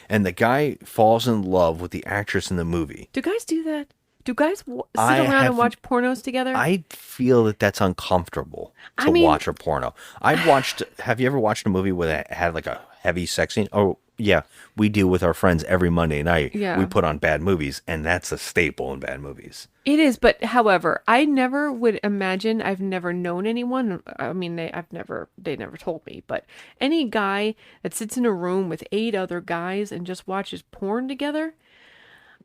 And the guy falls in love with the actress in the movie. Do guys do that? Do guys sit around and watch pornos together? I feel that that's uncomfortable to watch a porno. Have you ever watched a movie where it had like a heavy sex scene? Oh, yeah. We do with our friends every Monday night. Yeah. We put on bad movies, and that's a staple in bad movies. It is, but however, I never would imagine, I've never known anyone, I mean, they never told me, but any guy that sits in a room with 8 other guys and just watches porn together,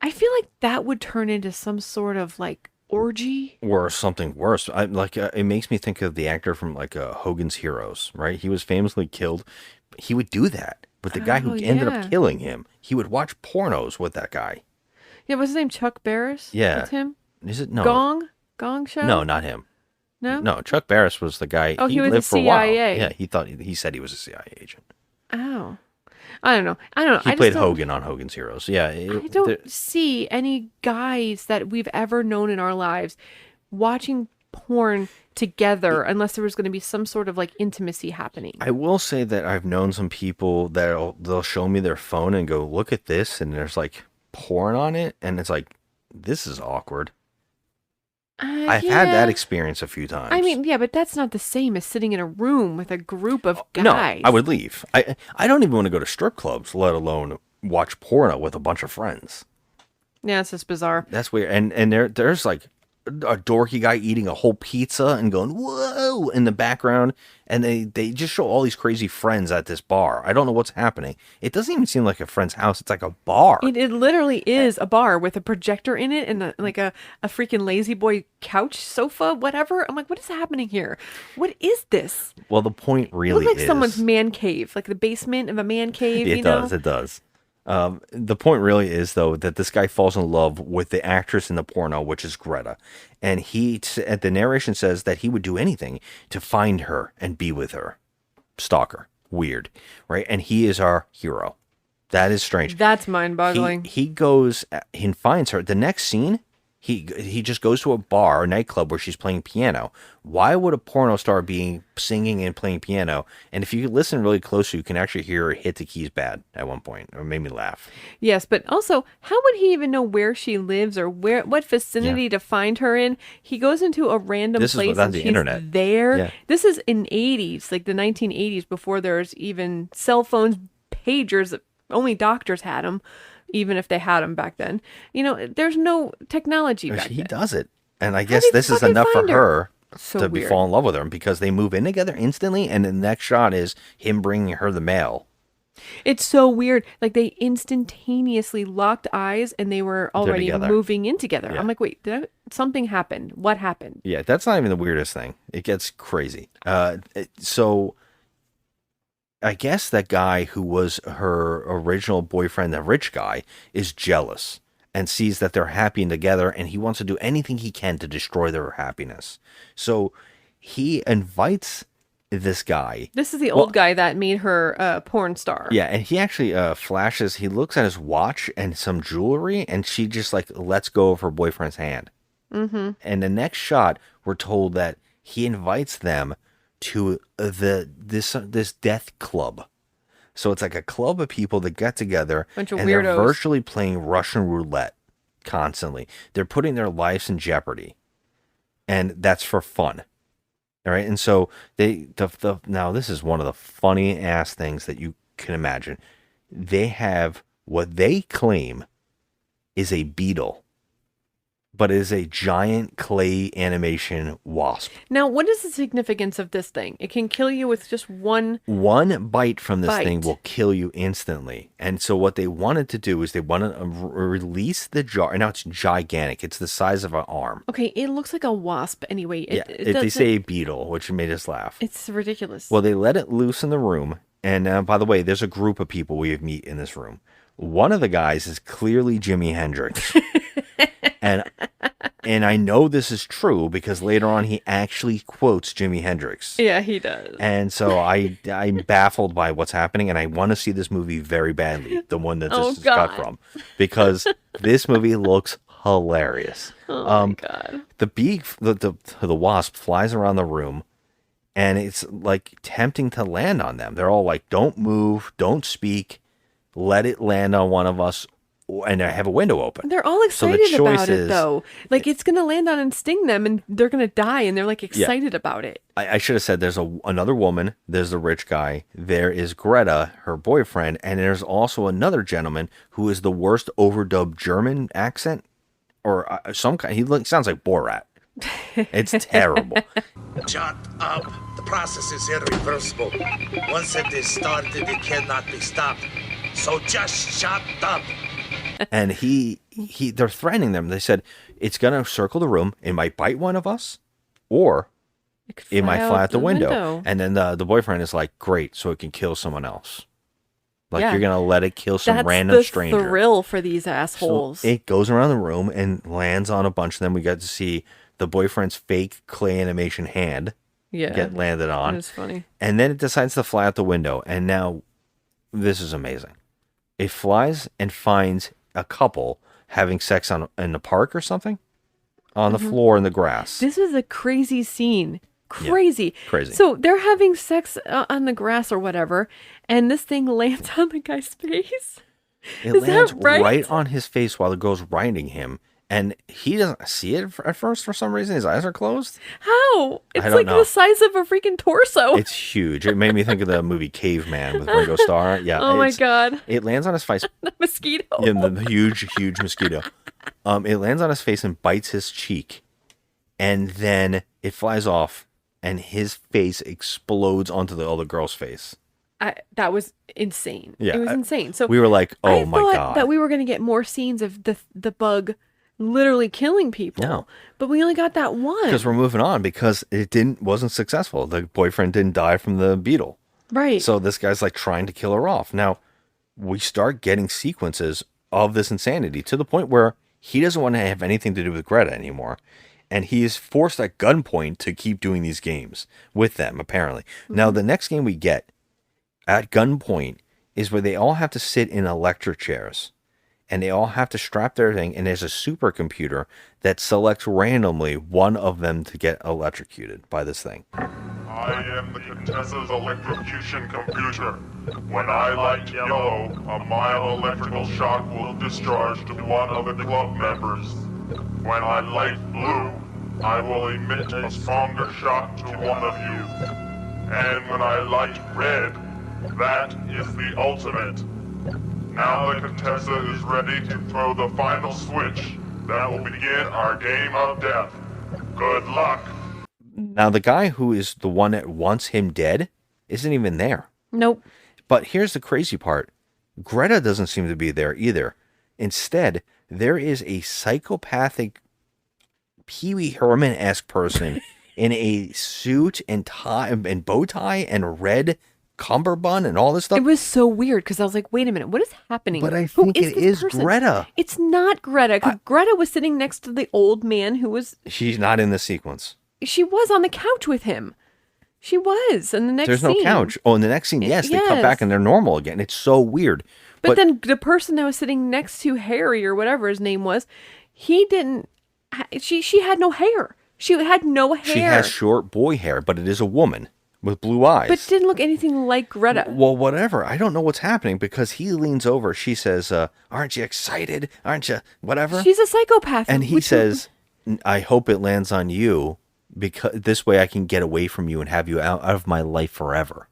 I feel like that would turn into some sort of like orgy. Or something worse. It makes me think of the actor from Hogan's Heroes, right? He was famously killed. He would do that. But the guy who ended up killing him, he would watch pornos with that guy. Yeah, what's his name? Chuck Barris? Yeah. That's him? Is it? No. Gong Show? No, not him. No? No, Chuck Barris was the guy. Oh, he was lived a for a while. CIA. Yeah, he said he was a CIA agent. Oh. I don't know. He played Hogan on Hogan's Heroes. Yeah. I don't see any guys that we've ever known in our lives watching porn together unless there was going to be some sort of like intimacy happening. I will say that I've known some people that they'll show me their phone and go, look at this, and there's like porn on it, and it's like, this is awkward. I've had that experience a few times. I mean, yeah, but that's not the same as sitting in a room with a group of guys. No, I would leave. I don't even want to go to strip clubs, let alone watch porno with a bunch of friends. Yeah, it's just bizarre. That's weird. And there's like a dorky guy eating a whole pizza and going, whoa, in the background. And they just show all these crazy friends at this bar. I don't know what's happening. It doesn't even seem like a friend's house. It's like a bar. It literally is a bar with a projector in it and a freaking lazy boy couch, sofa, whatever. I'm like, what is happening here? What is this? Well, the point really it looks like is someone's man cave, like the basement of a man cave. It does. The point really is, though, that this guy falls in love with the actress in the porno, which is Greta. And the narration says that he would do anything to find her and be with her. Stalker. Weird. Right? And he is our hero. That is strange. That's mind-boggling. He goes and finds her. The next scene, He just goes to a bar or nightclub where she's playing piano. Why would a porno star be singing and playing piano? And if you listen really closely, you can actually hear her hit the keys bad at one point. It made me laugh. Yes, but also, how would he even know where she lives or what vicinity to find her in? He goes into a random This is place without and the she's internet. there. Yeah. This is in 80s, like the 1980s, before there's even cell phones, pagers. Only doctors had them, even if they had them back then. You know, there's no technology back He then. does it. And I How guess did he this is fucking enough for find her So to weird. fall in love with her because they move in together instantly. And the next shot is him bringing her the mail. It's so weird. Like they instantaneously locked eyes and they were already together. moving in together. Yeah. I'm like, wait, something happened. What happened? Yeah, that's not even the weirdest thing. It gets crazy. So I guess that guy who was her original boyfriend, the rich guy, is jealous and sees that they're happy together and he wants to do anything he can to destroy their happiness. So he invites this guy. This is the old guy that made her a porn star. Yeah, and he actually flashes, he looks at his watch and some jewelry and she just like lets go of her boyfriend's hand. Mm-hmm. And the next shot, we're told that he invites them to this death club. So it's like a club of people that get together Bunch of and they're weirdos. virtually playing Russian roulette constantly. They're putting their lives in jeopardy, and that's for fun. All right, and so now this is one of the funny ass things that you can imagine. They have what they claim is a beetle, but it is a giant clay animation wasp. Now, what is the significance of this thing? It can kill you with just one. One bite from this Bite. thing will kill you instantly. And so what they wanted to do is they wanted to release the jar. And now it's gigantic. It's the size of an arm. Okay, it looks like a wasp anyway. They doesn't- say a beetle, which made us laugh. It's ridiculous. Well, they let it loose in the room. And by the way, there's a group of people we meet in this room. One of the guys is clearly Jimi Hendrix. And I know this is true because later on he actually quotes Jimi Hendrix. Yeah, he does. And so I'm baffled by what's happening, and I want to see this movie very badly, the one that this is cut from, because this movie looks hilarious. Oh my God. The wasp flies around the room, and it's like tempting to land on them. They're all like, "Don't move, don't speak, let it land on one of us." And I have a window open. They're all So the excited choice about it, is- though. Like, it's going to land on and sting them, and they're going to die, and they're, like, excited about it. I should have said there's another woman, there's the rich guy, there is Greta, her boyfriend, and there's also another gentleman who is the worst overdubbed German accent, or some kind. He sounds like Borat. It's terrible. Shut up. The process is irreversible. Once it is started, it cannot be stopped. So just shut up. And they're threatening them. They said it's gonna circle the room. It might bite one of us, or it might fly out the window. And then the boyfriend is like, "Great, so it can kill someone else. Like Yeah. you're gonna let it kill some That's random the stranger." thrill for these assholes. So it goes around the room and lands on a bunch of them. We got to see the boyfriend's fake clay animation hand get landed on. It was funny. And then it decides to fly out the window. And now this is amazing. It flies and finds a couple having sex in the park or something on the floor in the grass. This is a crazy scene. Crazy. Crazy. So they're having sex on the grass or whatever, and this thing lands on the guy's face. It Is lands that right? on his face while the girl's riding him. And he doesn't see it at first for some reason. His eyes are closed. How? It's don't like know. the size of a freaking torso. It's huge. It made me think of the movie Caveman with Ringo Starr. Yeah. Oh my it's- God. It lands on his face. The mosquito. Yeah, the huge mosquito. It lands on his face and bites his cheek. And then it flies off and his face explodes onto the other girl's face. That was insane. Yeah, It was insane. So we were like, oh I my thought God. that we were going to get more scenes of the bug literally killing people. No. But we only got that one. Because we're moving on because it wasn't successful. The boyfriend didn't die from the beetle. Right. So this guy's like trying to kill her off. Now, we start getting sequences of this insanity to the point where he doesn't want to have anything to do with Greta anymore. And he is forced at gunpoint to keep doing these games with them, apparently. Now, the next game we get at gunpoint is where they all have to sit in electric chairs. and they all have to strap their thing, and there's a supercomputer that selects randomly one of them to get electrocuted by this thing. I am the Contessa's electrocution computer. When I light yellow, a mild electrical shock will discharge to one of the club members. When I light blue, I will emit a stronger shock to one of you. And when I light red, that is the ultimate. Now the Contessa is ready to throw the final switch that will begin our game of death. Good luck. Now, the guy who is the one that wants him dead isn't even there. Nope. But here's the crazy part. Greta doesn't seem to be there either. Instead, there is a psychopathic Pee Wee Herman-esque person in a suit and tie and bow tie and red cummerbund and all this stuff. It was so weird because I was like, wait a minute, what is happening? But I think it is person? Greta. It's not Greta, because Greta was sitting next to the old man who was... She's not in the sequence. She was on the couch with him. She was in the next There's scene. no couch. Oh, in the next scene, yes, they cut back and they're normal again. It's so weird. But then the person that was sitting next to Harry or whatever his name was, he didn't... She had no hair. She had no hair. She has short boy hair, but it is a woman with blue eyes. But didn't look anything like Greta. Well, whatever. I don't know what's happening because he leans over. She says, aren't you excited? Aren't you? Whatever. She's a psychopath. And he says, I hope it lands on you because this way I can get away from you and have you out of my life forever.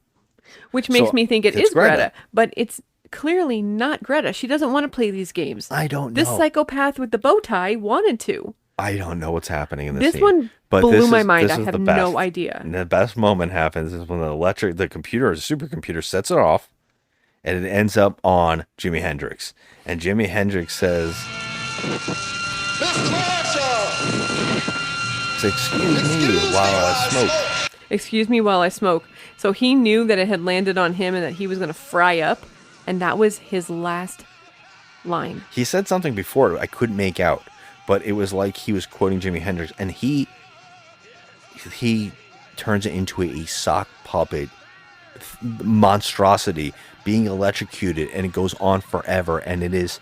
Which makes me think it it's is Greta. But it's clearly not Greta. She doesn't want to play these games. I don't know. This psychopath with the bow tie wanted to. I don't know what's happening in this This one blew my mind. I have no idea. And the best moment happens is when the supercomputer sets it off, and it ends up on Jimi Hendrix. And Jimi Hendrix says, "Excuse me while I smoke." Excuse me while I smoke. So he knew that it had landed on him and that he was going to fry up, and that was his last line. He said something before I couldn't make out, but it was like he was quoting Jimi Hendrix, and he turns it into a sock puppet monstrosity being electrocuted, and it goes on forever, and it is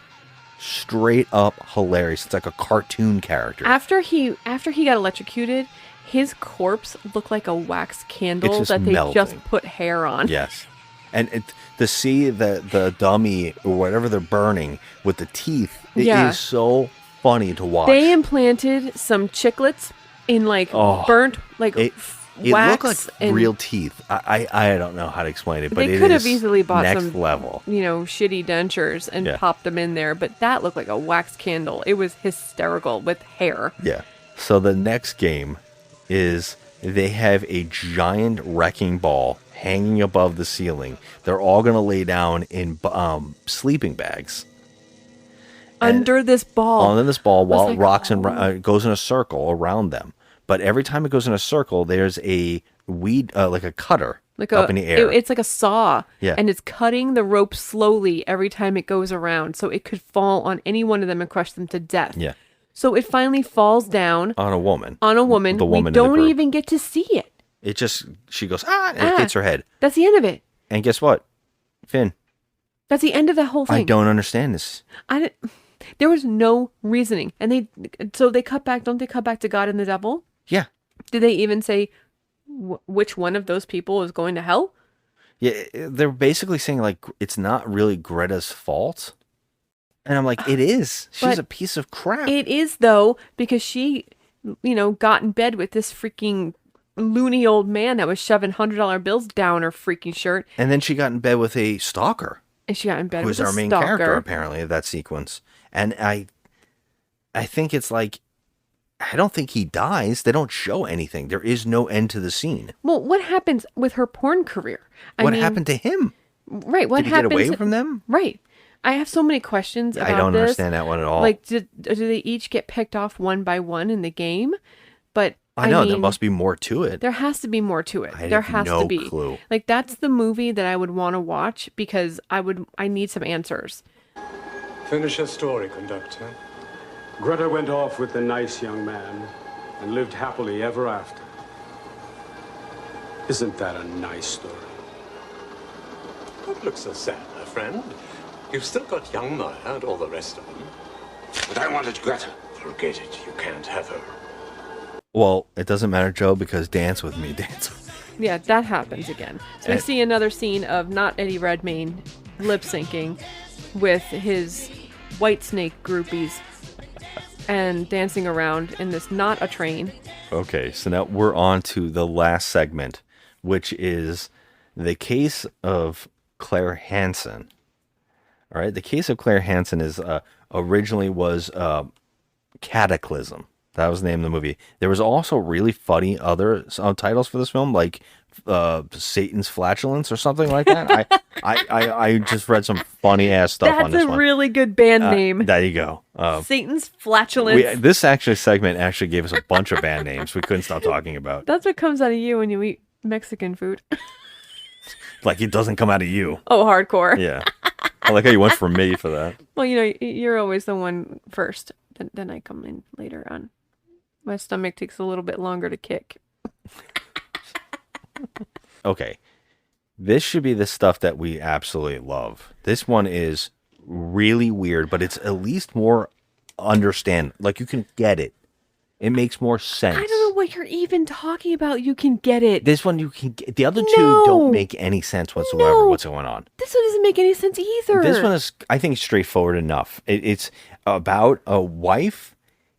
straight up hilarious. It's like a cartoon character. After he got electrocuted, his corpse looked like a wax candle that they just put hair on. Yes. And to see the dummy or whatever they're burning with the teeth, it is so funny to watch. They implanted some chiclets in burnt wax. It looked like real teeth. I don't know how to explain it, but they could have easily bought next some level. Shitty dentures and popped them in there, but that looked like a wax candle. It was hysterical with hair. Yeah. So the next game is they have a giant wrecking ball hanging above the ceiling. They're all going to lay down in sleeping bags. Under this ball. Under this ball while it rocks and goes in a circle around them. But every time it goes in a circle, there's a weed, like a cutter up in the air. It's like a saw. Yeah. And it's cutting the rope slowly every time it goes around. So it could fall on any one of them and crush them to death. Yeah. So it finally falls down. On a woman. The woman we don't even get to see it. It just, she goes, and it hits her head. That's the end of it. And guess what? Finn. That's the end of that whole thing. I don't understand this. There was no reasoning. And they cut back, don't they cut back to God and the devil? Yeah. Did they even say which one of those people is going to hell? Yeah, they're basically saying, it's not really Greta's fault. And I'm like, it is. She's a piece of crap. It is, though, because she, got in bed with this freaking loony old man that was shoving $100 bills down her freaking shirt. And then she got in bed with a stalker. And she got in bed with a stalker. Who's our main character, apparently, of that sequence. And I think it's like, I don't think he dies. They don't show anything. There is no end to the scene. Well, what happens with her porn career? What happened to him? Right. What Did he get away from them? Right. I have so many questions about this. I don't understand that one at all. Do they each get picked off one by one in the game? But I know there must be more to it. There has to be more to it. There has no to be. Clue. That's the movie that I would want to watch because I need some answers. Finish your story, conductor. Greta went off with the nice young man and lived happily ever after. Isn't that a nice story? Don't look so sad, my friend. You've still got young Maya and all the rest of them. But I wanted Greta. Forget it. You can't have her. Well, it doesn't matter, Joe, because Dance With Me, Dance With Me. Yeah, that happens again. So we see another scene of not Eddie Redmayne lip syncing with his White Snake groupies and dancing around in this not a train. Okay, so now we're on to the last segment, which is the case of Claire Hansen. All right, the case of Claire Hansen is originally was Cataclysm. That was the name of the movie. There was also really funny other titles for this film, like Satan's Flatulence or something like that. I just read some funny ass stuff on this That's one. a really good band name. There you go. Satan's Flatulence. This segment actually gave us a bunch of band names we couldn't stop talking about. That's what comes out of you when you eat Mexican food. Like it doesn't come out of you. Oh, hardcore. Yeah. I like how you went for me for that. Well, you know, you're always the one first. Then I come in later on. My stomach takes a little bit longer to kick. Okay. This should be the stuff that we absolutely love. This one is really weird, but it's at least more understand. Like you can get it. It makes more sense. I don't know what you're even talking about. You can get it. This one you can get. The other two don't make any sense whatsoever. What's going on? This one doesn't make any sense either. This one is, I think, straightforward enough. It's about a wife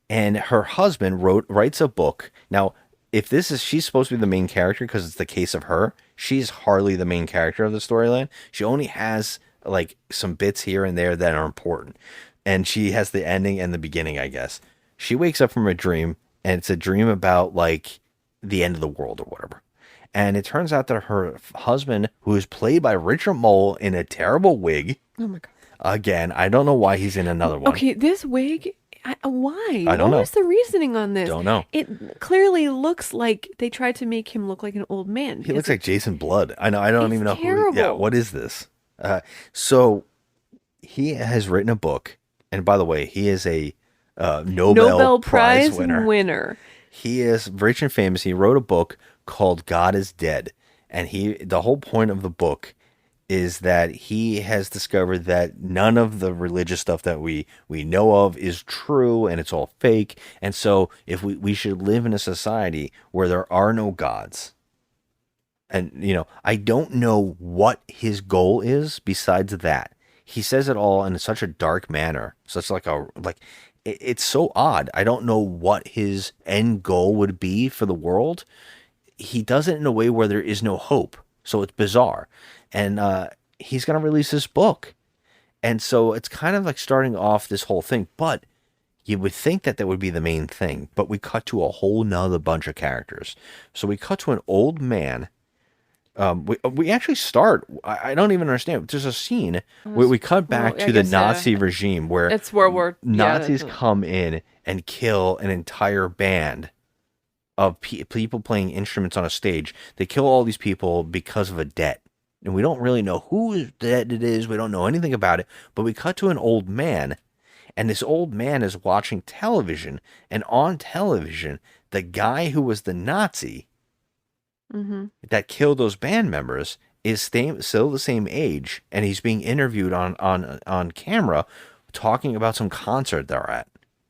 and her husband writes a book. Now, if she's supposed to be the main character because it's the case of her, she's hardly the main character of the storyline. She only has like some bits here and there that are important. And she has the ending and the beginning, I guess. She wakes up from a dream, and it's a dream about like the end of the world or whatever. And it turns out that her husband, who is played by Richard Mole in a terrible wig. Oh my God. Again, I don't know why he's in another one. Okay, this wig, why? I don't know. What was the reasoning on this? Don't know. It clearly looks like they tried to make him look like an old man. He looks like Jason Blood. I know. I don't even know terrible. who. Yeah, what is this? So he has written a book, and by the way, he is a Nobel Prize winner. He is rich and famous. He wrote a book called God is Dead, and the whole point of the book is that he has discovered that none of the religious stuff that we know of is true, and it's all fake. And so if we should live in a society where there are no gods. And, you know, I don't know what his goal is besides that. He says it all in such a dark manner. Such it's so odd. I don't know what his end goal would be for the world. He does it in a way where there is no hope. So it's bizarre. And he's going to release this book. And so it's kind of like starting off this whole thing. But you would think that would be the main thing. But we cut to a whole nother bunch of characters. So we cut to an old man. We actually start. I don't even understand. There's a scene where we cut back to the Nazi regime where it's World War. Nazis come in and kill an entire band of people playing instruments on a stage. They kill all these people because of a debt, and we don't really know whose debt it is. We don't know anything about it. But we cut to an old man, and this old man is watching television, and on television, the guy who was the Nazi. Mm-hmm. That killed those band members is still the same age, and he's being interviewed on camera talking about some concert they're at.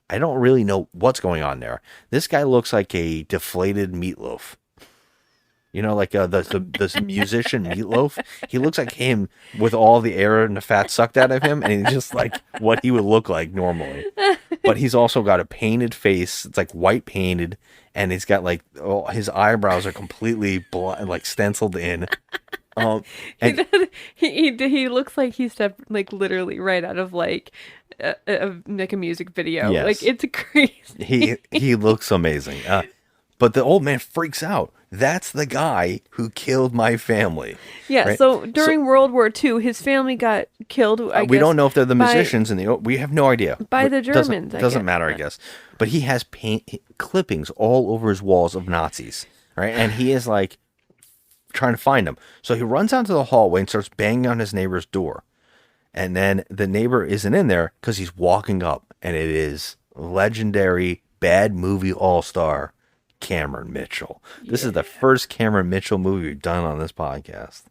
I don't really know what's going on there. This guy looks like a deflated Meatloaf. You know, like the musician Meatloaf. He looks like him with all the air and the fat sucked out of him, and he's just like what he would look like normally. But he's also got a painted face. It's like white painted, and he's got like his eyebrows are completely like stenciled in. And he looks like he stepped like literally right out of like a music video. Yes. Like it's crazy. He looks amazing. But the old man freaks out. That's the guy who killed my family. Yeah. Right? So during World War II, his family got killed. We don't know if they're the musicians, we have no idea. By the Germans. Doesn't matter, I guess. But he has clippings all over his walls of Nazis, right? And he is like trying to find them. So he runs out to the hallway and starts banging on his neighbor's door. And then the neighbor isn't in there because he's walking up, and it is legendary bad movie all-star Cameron Mitchell. This is the first Cameron Mitchell movie we've done on this podcast.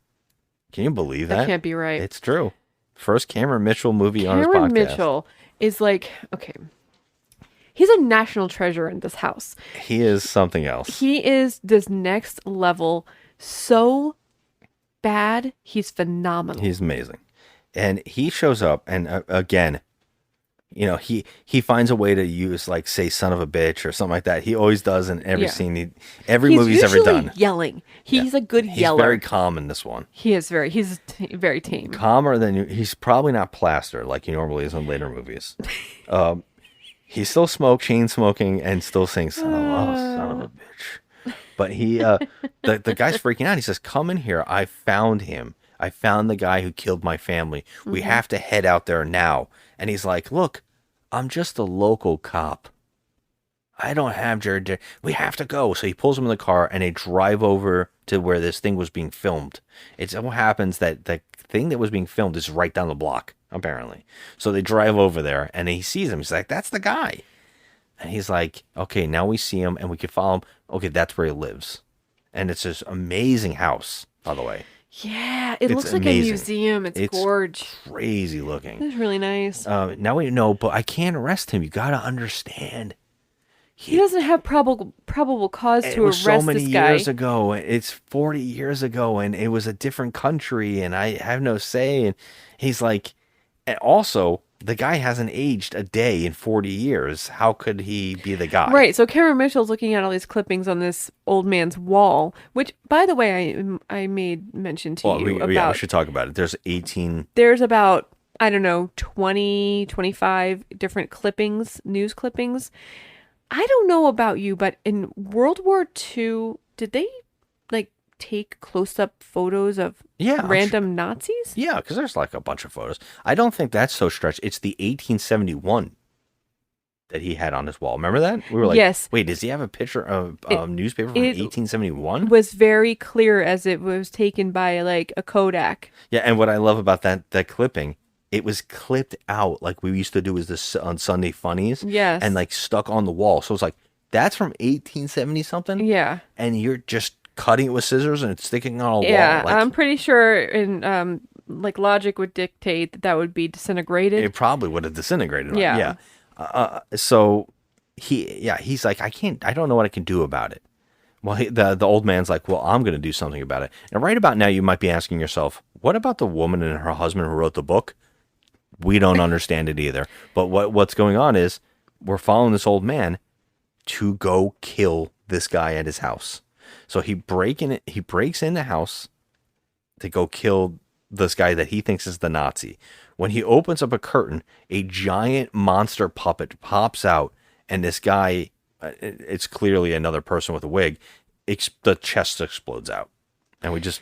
Can you believe that? That can't be right. It's true. First Cameron Mitchell movie on his podcast. Cameron Mitchell is like, okay, he's a national treasure in this house. He is something else. He is this next level, so bad, he's phenomenal. He's amazing. And he shows up, and again, you know, he finds a way to use, like, say, son of a bitch or something like that. He always does in every scene, every movie he's ever done. Yelling. He's a good yeller. He's very calm in this one. He's very tame. Calmer than you. He's probably not plaster like he normally is in later movies. He still smokes, chain smoking, and still saying, son of a bitch. But he, the guy's freaking out. He says, come in here. I found him. I found the guy who killed my family. We have to head out there now. And he's like, look, I'm just a local cop. I don't have jurisdiction. We have to go. So he pulls him in the car and they drive over to where this thing was being filmed. It so happens that the thing that was being filmed is right down the block, apparently. So they drive over there and he sees him. He's like, that's the guy. And he's like, okay, now we see him and we can follow him. Okay, that's where he lives. And it's this amazing house, by the way. Yeah, it looks amazing. like a museum. It's gorgeous. Crazy looking. It's really nice. Now we know, but I can't arrest him. You got to understand. He doesn't have probable cause to arrest this guy. It was so many years ago. It's 40 years ago, and it was a different country, and I have no say. And he's like, and also, the guy hasn't aged a day in 40 years. How could he be the guy? Right. So Cameron Mitchell's looking at all these clippings on this old man's wall, which, by the way, I made mention to you about. Yeah, we should talk about it. There's about, I don't know, 20, 25 different clippings, news clippings. I don't know about you, but in World War II, did they take close-up photos of random Nazis? Yeah, because there's like a bunch of photos. I don't think that's so stretched. It's the 1871 that he had on his wall. Remember that? We were like, yes. Wait, does he have a picture of a newspaper from 1871? It was very clear as it was taken by like a Kodak. Yeah, and what I love about that clipping, it was clipped out like we used to do with this on Sunday Funnies. Yes. And like stuck on the wall. So it's like, that's from 1870 something? Yeah. And you're just cutting it with scissors and it's sticking on a wall. Yeah, Like, I'm pretty sure in logic would dictate that would be disintegrated. It probably would have disintegrated. Yeah. So he's like, I don't know what I can do about it. Well, the old man's like, well, I'm going to do something about it. And right about now, you might be asking yourself, what about the woman and her husband who wrote the book? We don't understand it either. But what's going on is we're following this old man to go kill this guy at his house. So he breaks in the house to go kill this guy that he thinks is the Nazi. When he opens up a curtain, a giant monster puppet pops out, and this guy, it's clearly another person with a wig, the chest explodes out. And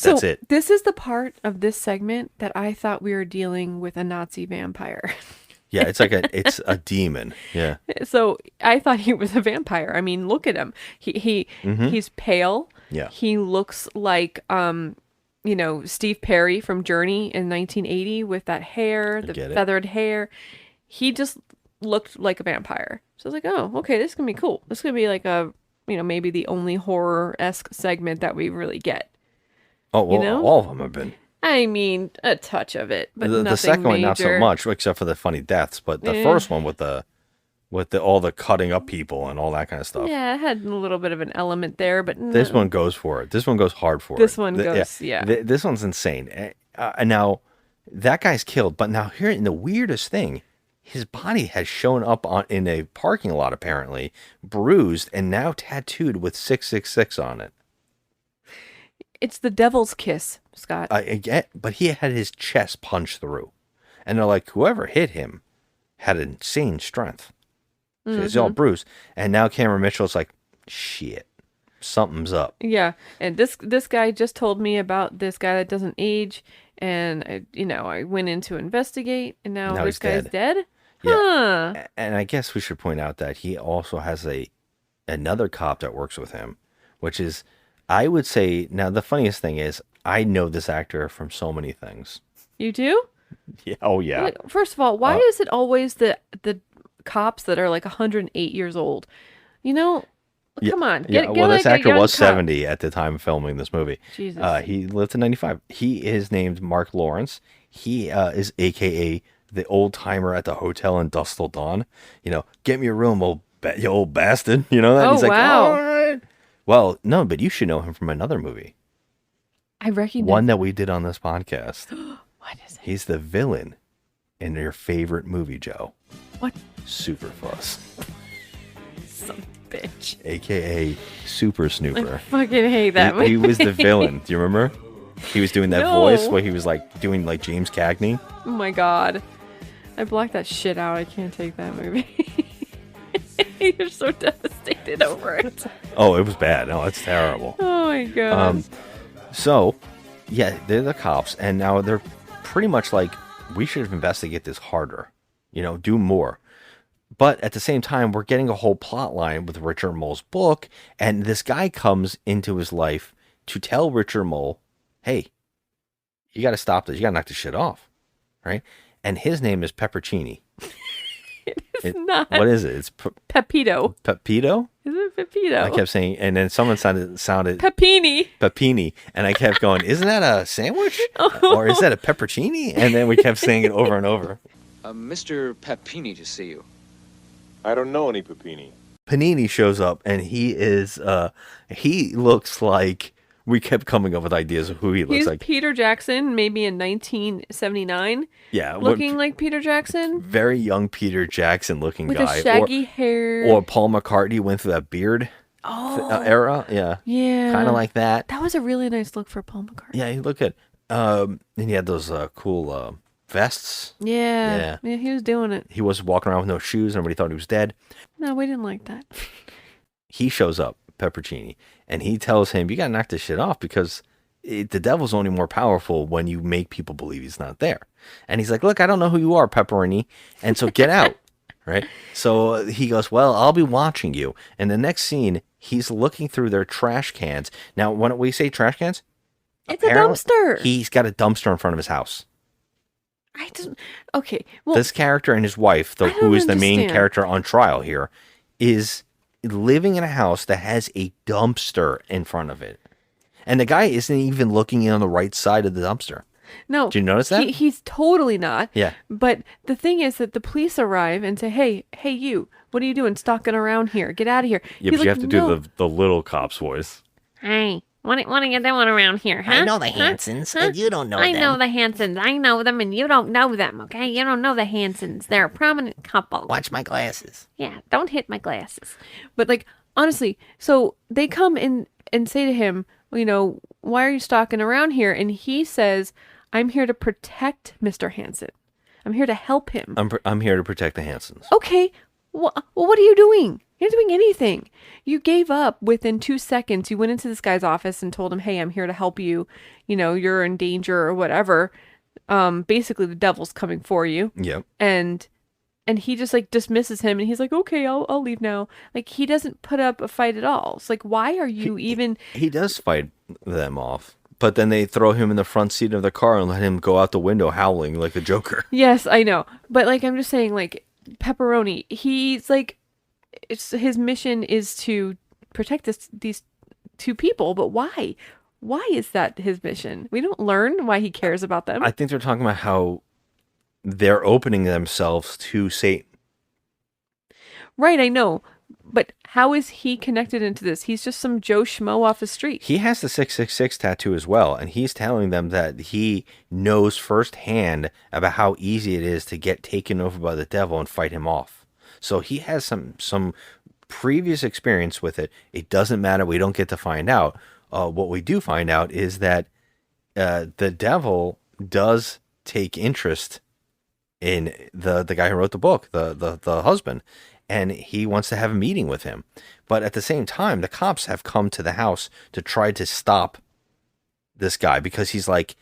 that's it. This is the part of this segment that I thought we were dealing with a Nazi vampire. Yeah, it's a demon. Yeah. So I thought he was a vampire. I mean, look at him. He's pale. Yeah. He looks like Steve Perry from Journey in 1980 with that hair, the feathered hair. He just looked like a vampire. So I was like, oh, okay, this is gonna be cool. This is gonna be like a maybe the only horror-esque segment that we really get. Oh well, all of them have been. I mean, a touch of it, but the second one not so much, except for the funny deaths. But the first one with all the cutting up people and all that kind of stuff. Yeah, it had a little bit of an element there, but this one goes for it. This one goes hard for it. This one goes, yeah. This one's insane. And now that guy's killed, but now here in the weirdest thing, his body has shown up in a parking lot apparently, bruised and now tattooed with 666 on it. It's the devil's kiss, Scott. I get, but he had his chest punched through. And they're like, whoever hit him had insane strength. So he's all bruised. And now Cameron Mitchell's like, shit, something's up. Yeah. And this guy just told me about this guy that doesn't age. And, I went in to investigate. And now this guy's dead? Yeah. Huh. And I guess we should point out that he also has another cop that works with him, which is, I would say, now the funniest thing is, I know this actor from so many things. You do? Yeah. Oh, yeah. First of all, why is it always the cops that are like 108 years old? Come on. Well, this like a actor young was cop. 70 at the time of filming this movie. Jesus. He lived in 95. He is named Mark Lawrence. He is AKA the old timer at the hotel in Dusk Till Dawn. Get me a room, you old bastard. You know that? Oh, He's like, wow. all right. Well, no, but you should know him from another movie. I recognize One that we did on this podcast. What is it? He's the villain in your favorite movie, Joe. What? Super Fuss. Some bitch. AKA Super Snooper. I fucking hate that movie. He was the villain. Do you remember? He was doing that No. voice where he was like doing like James Cagney. Oh my god. I blocked that shit out. I can't take that movie. You're so devastated over it. Oh, it was bad. No, it's terrible. Oh my god. So, yeah, they're the cops, and now they're pretty much like, we should investigate this harder. Do more. But at the same time, we're getting a whole plot line with Richard Mole's book, and this guy comes into his life to tell Richard Mole, hey, you got to stop this. You got to knock this shit off. Right? And his name is Peppercini. It's not. What is it? It's Pepito. Pepito? Is it Pepito? I kept saying, and then someone sounded Pepini. and I kept going, isn't that a sandwich? Or is that a peppercini? And then we kept saying it over and over. Mr. Pepini to see you. I don't know any Pepini. Panini shows up, and he looks like, we kept coming up with ideas of who he looks He's like. Peter Jackson, maybe in 1979. Yeah. Looking like Peter Jackson. Very young Peter Jackson looking With guy. a shaggy hair. Or Paul McCartney went through that beard era. Yeah. Yeah. Kind of like that. That was a really nice look for Paul McCartney. Yeah, he looked good. And he had those cool vests. Yeah. Yeah, he was doing it. He was walking around with no shoes. Everybody thought he was dead. No, we didn't like that. He shows up, Peppercini, and he tells him, you got to knock this shit off because the devil's only more powerful when you make people believe he's not there. And he's like, look, I don't know who you are, Pepperini, and so get out. Right? So he goes, well, I'll be watching you. And the next scene, he's looking through their trash cans. Now, when we say trash cans, it's a dumpster. He's got a dumpster in front of his house. Okay. Well, this character and his wife, who is the main character on trial here, is living in a house that has a dumpster in front of it. And the guy isn't even looking on the right side of the dumpster. No. Did you notice that? He's totally not. Yeah. But the thing is that the police arrive and say, hey, you, what are you doing stalking around here? Get out of here. Yeah, He's but you like, have to do the little cop's voice. Hey, what are you doing around here, huh? I know the Hansons, and you don't know them. I know the Hansons. I know them, and you don't know them, okay? You don't know the Hansons. They're a prominent couple. Watch my glasses. Yeah, don't hit my glasses. But, like, honestly, so they come in and say to him, why are you stalking around here? And he says, I'm here to protect Mr. Hanson. I'm here to help him. I'm here to protect the Hansons. Okay. Well, what are you doing? You're not doing anything. You gave up within 2 seconds. You went into this guy's office and told him, hey, I'm here to help you. You're in danger or whatever. Basically, the devil's coming for you. Yep. And he just like dismisses him and he's like, okay, I'll leave now. Like, he doesn't put up a fight at all. It's like, why are you even... He does fight them off. But then they throw him in the front seat of the car and let him go out the window howling like the Joker. Yes, I know. But like, I'm just saying, like, Pepperoni, he's like, his mission is to protect these two people, but why? Why is that his mission? We don't learn why he cares about them. I think they're talking about how they're opening themselves to Satan. Right, I know. But how is he connected into this? He's just some Joe Schmo off the street. He has the 666 tattoo as well, and he's telling them that he knows firsthand about how easy it is to get taken over by the devil and fight him off. So he has some previous experience with it. It doesn't matter. We don't get to find out. What we do find out is that the devil does take interest in the guy who wrote the book, the husband. And he wants to have a meeting with him. But at the same time, the cops have come to the house to try to stop this guy because he's like,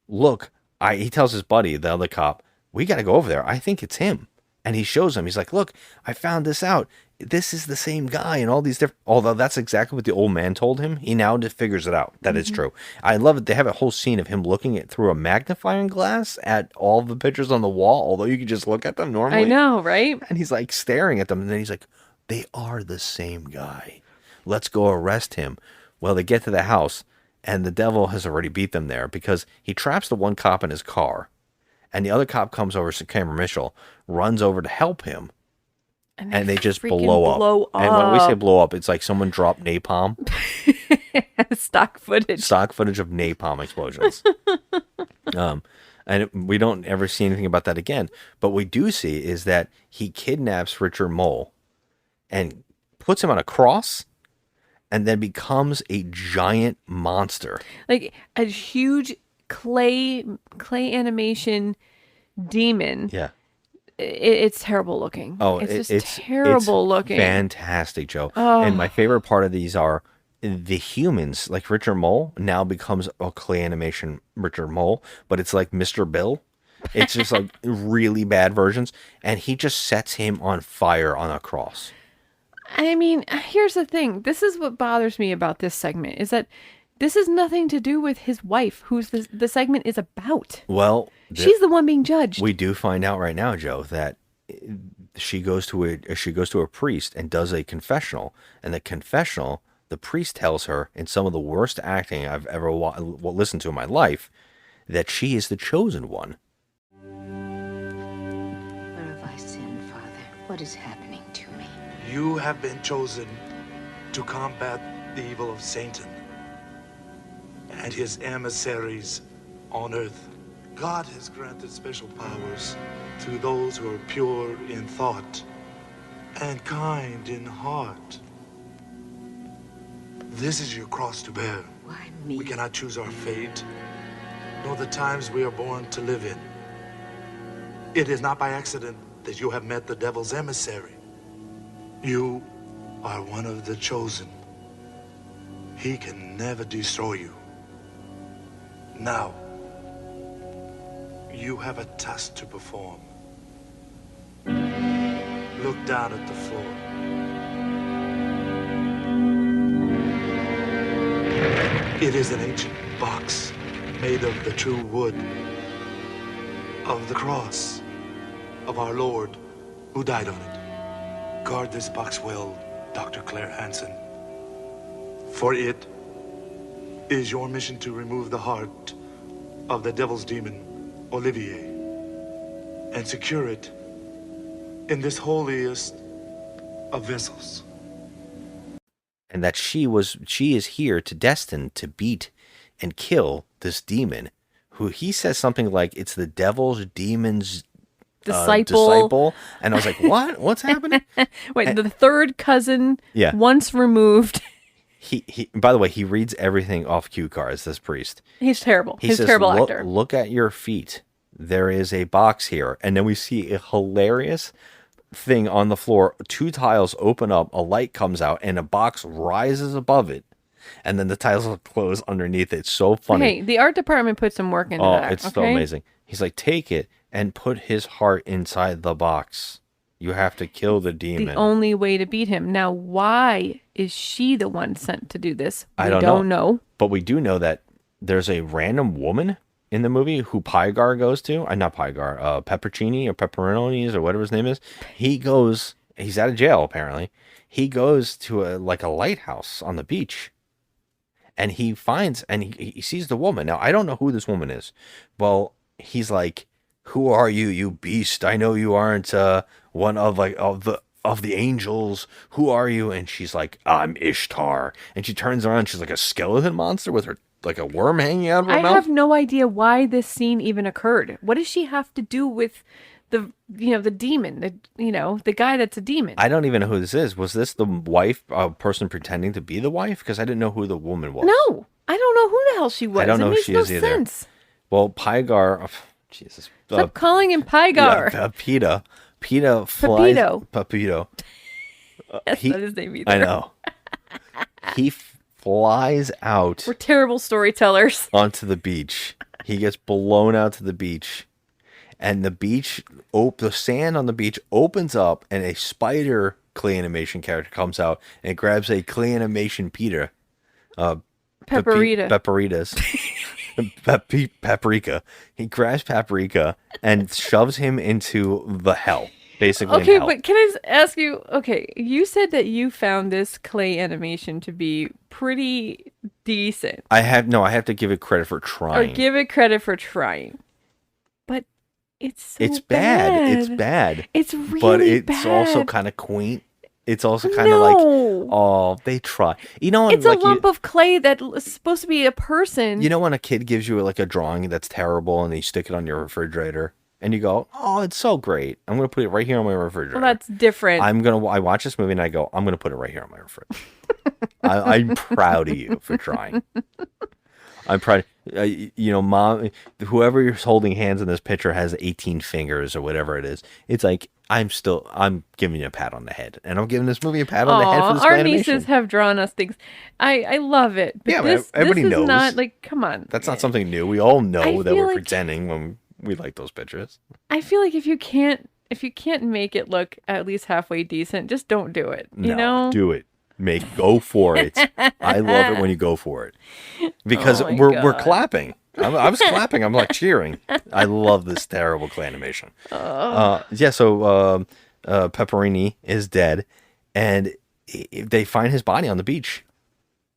look, he tells his buddy, the other cop, we got to go over there. I think it's him. And he shows him. He's like, look, I found this out. This is the same guy and all these different, although that's exactly what the old man told him. He now just figures it out that it's true. I love it. They have a whole scene of him looking at through a magnifying glass at all the pictures on the wall, although you can just look at them normally. I know, right? And he's like staring at them. And then he's like, they are the same guy. Let's go arrest him. Well, they get to the house, and the devil has already beat them there because he traps the one cop in his car, and the other cop comes over, so Cameron Mitchell runs over to help him, and they just blow up. And when we say blow up, it's like someone dropped napalm. Stock footage. Stock footage of napalm explosions. And we don't ever see anything about that again. But we do see is that he kidnaps Richard Mole and puts him on a cross and then becomes a giant monster. Like a huge clay animation demon. Yeah. It's terrible looking. Oh, it's just terrible looking. Fantastic, Joe. Oh. And my favorite part of these are the humans. Like Richard Mole now becomes a clay animation Richard Mole, but it's like Mr. Bill. It's just like really bad versions, and he just sets him on fire on a cross. I mean, here's the thing. This is what bothers me about this segment is that this has nothing to do with his wife, who's the segment is about. Well, she's the one being judged. We do find out right now, Joe, that she goes to a priest and does a confessional, and the confessional, the priest tells her in some of the worst acting I've ever listened to in my life that she is the chosen one. Where have I sinned, Father? What is happening to me? You have been chosen to combat the evil of Satan and his emissaries on earth. God has granted special powers to those who are pure in thought and kind in heart. This is your cross to bear. Why me? We cannot choose our fate, nor the times we are born to live in. It is not by accident that you have met the devil's emissary. You are one of the chosen. He can never destroy you. Now, you have a task to perform. Look down at the floor. It is an ancient box made of the true wood of the cross of our Lord who died on it. Guard this box well, Dr. Claire Hansen, for it is your mission to remove the heart of the devil's demon, Olivier, and secure it in this holiest of vessels. And that she is here destined to beat and kill this demon, who he says something like it's the devil's demon's disciple. And I was like, what? What's happening? Wait, the third cousin, once removed. He by the way, he reads everything off cue cards, this priest. He's terrible. He's a terrible actor. Look at your feet. There is a box here. And then we see a hilarious thing on the floor. 2 tiles open up, a light comes out, and a box rises above it. And then the tiles will close underneath it. It's so funny. Hey, the art department put some work into that. Oh, it's so amazing. He's like, take it and put his heart inside the box. You have to kill the demon. The only way to beat him. Now, why is she the one sent to do this? I don't know. But we do know that there's a random woman in the movie who Pygar goes to. Not Pygar, Peppercini or Pepperonis or whatever his name is. He's out of jail apparently. He goes to a lighthouse on the beach. And he finds, and he sees the woman. Now, I don't know who this woman is. Well, he's like, who are you, you beast? I know you aren't one of the angels. Who are you? And she's like, I'm Ishtar. And she turns around. She's like a skeleton monster with her, like a worm hanging out of her mouth. I have no idea why this scene even occurred. What does she have to do with the demon, the guy that's a demon? I don't even know who this is. Was this the wife, person pretending to be the wife? Because I didn't know who the woman was. No, I don't know who the hell she was. I don't know who she is either. Sense. Well, Pygar, Jesus. Stop calling him Pygar. Yeah, PETA flies. Pepito. That's not his name either. I know. He flies out. We're terrible storytellers. Onto the beach. He gets blown out to the beach. And the sand on the beach opens up, and a spider clay animation character comes out and grabs a clay animation Peter. Paprika's. Paprika. He grabs Paprika and shoves him into the hell. basically in Okay, hell. but can I just ask you? Okay, you said that you found this clay animation to be pretty decent, I have to give it credit for or trying. give it credit for trying, but it's so It's bad. It's bad. bad. It's really but it's also bad. kind of quaint. It's also kind of like, No. oh, they try. You know, when, It's a like lump of clay that is supposed to be a person. you know when a kid gives you like a drawing that's terrible and you stick it on your refrigerator and you go, oh, it's so great. I'm gonna put it right here on my refrigerator. Well, that's different. I watch this movie and I go, I'm gonna put it right here on my refrigerator. I'm proud of you for trying. I'm proud. You know, mom, whoever is holding hands in this picture has 18 fingers or whatever it is. It's like I'm giving you a pat on the head, and I'm giving this movie a pat on the head for this our animation. nieces have drawn us things. I love it. But Yeah, this, everybody this is knows. not like, come on. That's not something new. We all know I that feel we're like- pretending when we like those pictures. I feel like if you can't make it look at least halfway decent, just don't do it. You know? Do it. Go for it. I love it when you go for it because Oh my we're God. clapping. I was clapping. I'm like cheering. I love this terrible clay animation. Yeah. So Pepperini is dead, and they find his body on the beach,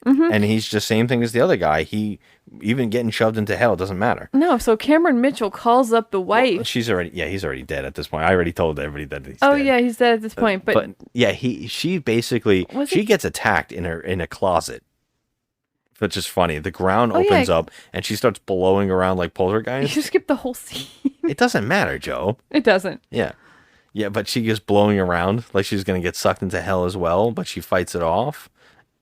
and he's just same thing as the other guy. He even getting shoved into hell doesn't matter. No, so Cameron Mitchell calls up the wife. Well, he's already dead at this point. I already told everybody that he's Oh dead. yeah, he's dead at this point. But yeah, she basically Was she it- gets attacked in a closet, which is funny. The ground Oh, yeah. opens up and she starts blowing around like you poltergeist. skipped the whole scene. It doesn't matter, Joe. It doesn't. Yeah, but she gets blowing around like she's gonna get sucked into hell as well. But she fights it off.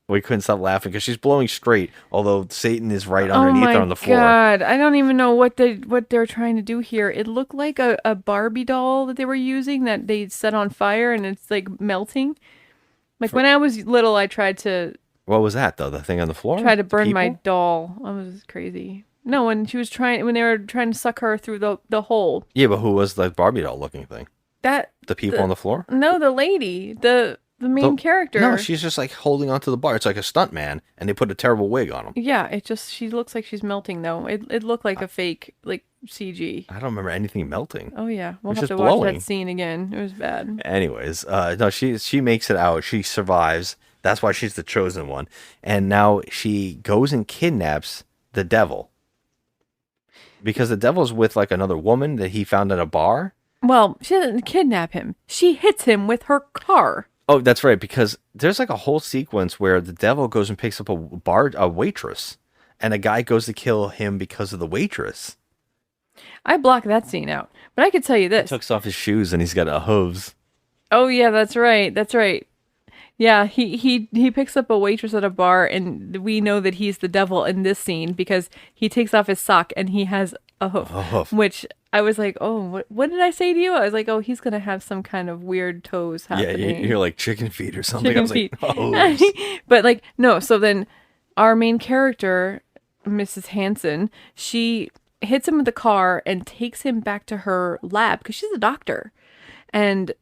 We couldn't stop laughing because she's blowing straight, although Satan is right underneath her on the floor. Oh my god, I don't even know what they're trying to do here. It looked like a Barbie doll that they were using that they set on fire and it's like melting. Like when I was little, I tried to What was that though? The thing on the floor? burn The my people? doll. I was crazy. No, when they were trying to suck her through the hole. Yeah, but who was the Barbie doll looking thing? That The people on the floor? No, the lady, the main character. No, she's just like holding onto the bar. It's like a stunt man, and they put a terrible wig on him. Yeah, she looks like she's melting though. It looked like a fake like CG. I don't remember anything melting. Oh yeah, we'll It's have just to watch blowing. that scene again. It was bad. Anyways, no, she makes it out. She survives. That's why she's the chosen one. And now she goes and kidnaps the devil. Because the devil's with like another woman that he found at a bar. Well, she doesn't kidnap him. She hits him with her car. Oh, that's right. Because there's like a whole sequence where the devil goes and picks up a waitress, and a guy goes to kill him because of the waitress. I blocked that scene out. But I could tell you this. Takes off his shoes and he's got a hooves. Oh yeah, that's right. That's right. Yeah, he picks up a waitress at a bar, and we know that he's the devil in this scene because he takes off his sock and he has a hoof. Which I was like, oh, what did I say to you? I was like, oh, he's gonna have some kind of weird toes happening. Yeah, you're like chicken feet or something. Chicken I was feet. like, oh. But like, no. So then, our main character, Mrs. Hanson, she hits him with the car and takes him back to her lab because she's a doctor, and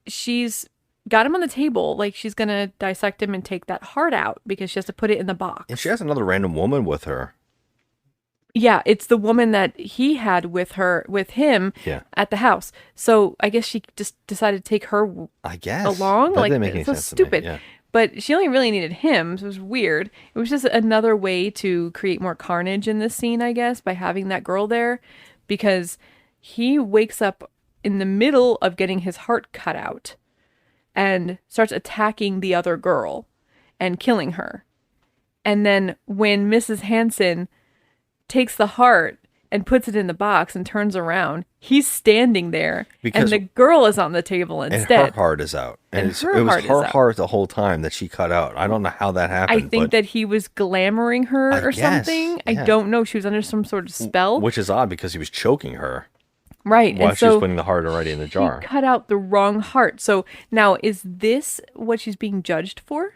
she's got him on the table like she's gonna dissect him and take that heart out because she has to put it in the box. And she has another random woman with her. Yeah, it's the woman that he had with him Yeah. at the house. So I guess she just decided to take her I guess. along. That Like, didn't make any so sense to me, stupid. yeah. But she only really needed him, so it was weird. It was just another way to create more carnage in this scene, I guess, by having that girl there, because he wakes up in the middle of getting his heart cut out and starts attacking the other girl and killing her. And then when Mrs. Hanson takes the heart and puts it in the box and turns around, he's standing there Because- and the girl is on the table And instead. her heart is out. And And it's, her it was heart is her out. heart the whole time that she cut out. I don't know how that I happened. think but, that he was glamoring her I or guess, something. yeah. I don't know. She was under some sort of spell. Which is odd because he was choking her Right. while and she was so putting the heart already in the he jar. cut out the wrong heart. So now is this what she's being judged for?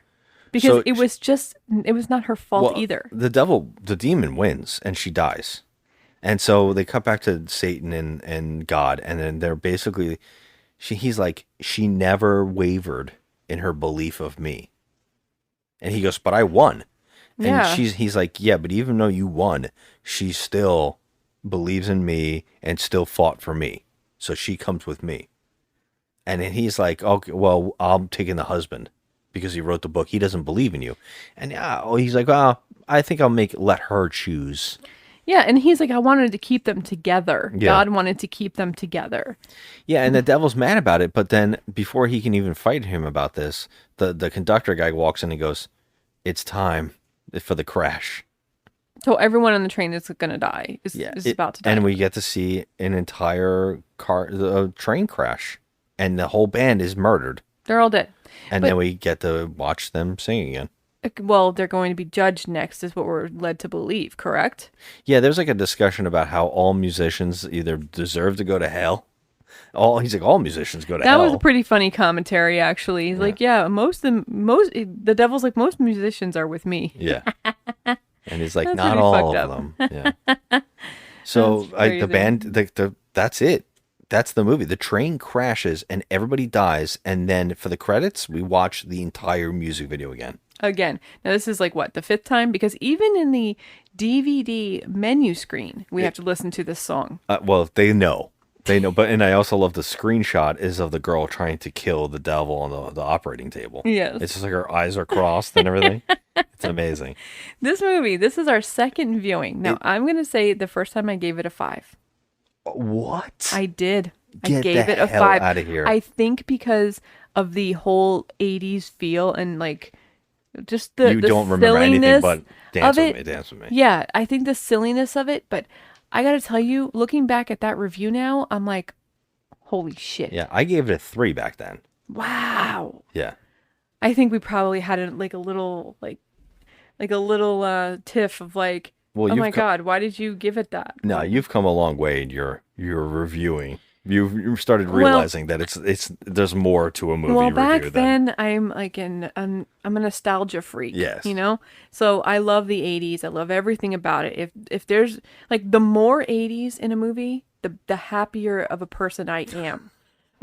Because So it was not her fault Well, either. The demon wins and she dies. And so they cut back to Satan and God, and then they're basically, he's like, she never wavered in her belief of me. And he goes, but I won. And Yeah. he's like, yeah, but even though you won, she still believes in me and still fought for me. So she comes with me. And then he's like, okay, well, I'm taking the husband because he wrote the book. He doesn't believe in you. And he's like, well, I think I'll let her choose. Yeah, and he's like, I wanted to keep them together. Yeah. God wanted to keep them together. Yeah, and the devil's mad about it. But then before he can even fight him about this, the conductor guy walks in and goes, it's time for the crash. So everyone on the train is going to die. Is about to die. And we get to see an entire train crash. And the whole band is murdered. They're all dead. And then we get to watch them sing again. Well, they're going to be judged next, is what we're led to believe, correct? Yeah, there's like a discussion about how all musicians either deserve to go to hell. He's like, all musicians go to hell. That was a pretty funny commentary, actually. He's like, yeah, the devil's like, most musicians are with me. Yeah. And he's like, That's not pretty all fucked of up. them. Yeah. So the band, that's it. That's the movie. The train crashes and everybody dies. And then for the credits, we watch the entire music video again. Again. Now, this is like, what, the 5th time? Because even in the DVD menu screen, we have to listen to this song. Well, they know. And I also love the screenshot is of the girl trying to kill the devil on the operating table. Yes. It's just like her eyes are crossed and everything. It's amazing. This movie, this is our second viewing. Now, I'm going to say the first time I gave it a 5. What? I did. Get I gave the it a hell 5. outta here. I think because of the whole 80s feel and like just the don't remember anything silliness but Dance of With it. Me, Dance With Me. Yeah, I think the silliness of it, but I got to tell you, looking back at that review now, I'm like, holy shit. Yeah, I gave it a 3 back then. Wow. Yeah. I think we probably had a little tiff of like, Well, oh you've my God, why did you give it that? No, you've come a long way in your reviewing. You started realizing that it's there's more to a movie Well, review back than then I'm like I'm a nostalgia freak. Yes. You know? So I love the 80s. I love everything about it. If there's like the more 80s in a movie, the happier of a person I am.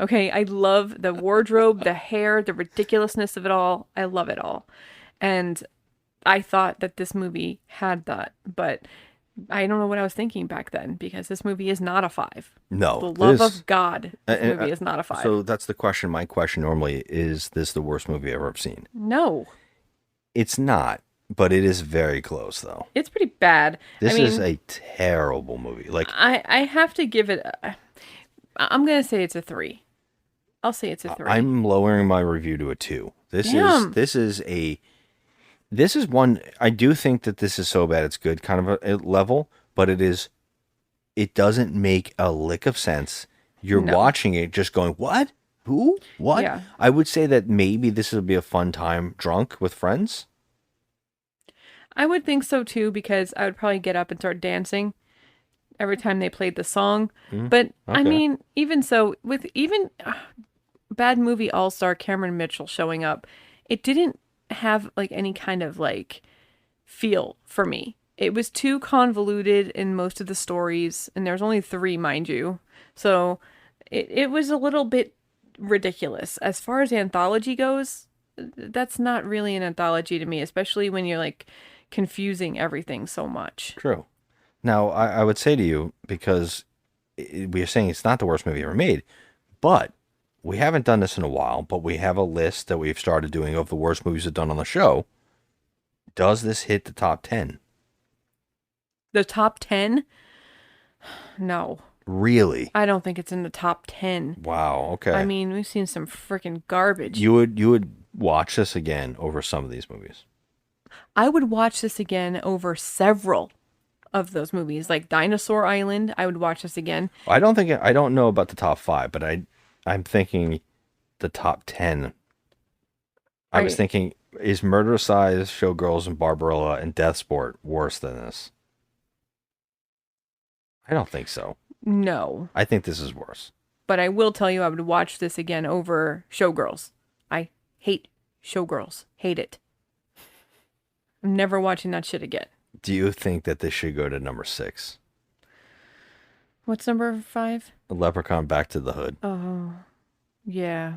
Okay, I love the wardrobe, the hair, the ridiculousness of it all. I love it all. And I thought that this movie had that, but I don't know what I was thinking back then because this movie is not a 5. No. The love of God, this movie is not a 5. So that's the question. My question normally is this the worst movie I've ever seen? No. It's not, but it is very close though. It's pretty bad. This is a terrible movie. Like I have to give it I'm going to say it's a 3. I'll say it's a 3. I'm lowering my review to a 2. Damn. This is one, I do think that this is so bad it's good kind of a level, but it doesn't make a lick of sense. You're watching it just going, what? Who? What? Yeah. I would say that maybe this would be a fun time drunk with friends. I would think so too because I would probably get up and start dancing every time they played the song. But I mean, even so, with even Bad Movie All-Star Cameron Mitchell showing up, it didn't have like any kind of like feel for me. It was too convoluted in most of the stories, and there's only 3, mind you. So it was a little bit ridiculous. As far as anthology goes, that's not really an anthology to me, especially when you're like confusing everything so much. True. Now, I would say to you, because we are saying it's not the worst movie ever made, but we haven't done this in a while, but we have a list that we've started doing of the worst movies we've done on the show. Does this hit the top 10? The top 10? No. Really? I don't think it's in the top 10. Wow, okay. I mean, we've seen some freaking garbage. You would watch this again over some of these movies? I would watch this again over several of those movies. Like Dinosaur Island, I would watch this again. I don't know about the top 5, but I'm thinking the top 10. I was thinking, is Murder Size, Showgirls, and Barbarella and Death Sport worse than this? I don't think so. No. I think this is worse. But I will tell you, I would watch this again over Showgirls. I hate Showgirls. Hate it. I'm never watching that shit again. Do you think that this should go to number 6? What's number 5? Leprechaun Back to the Hood. Oh, yeah.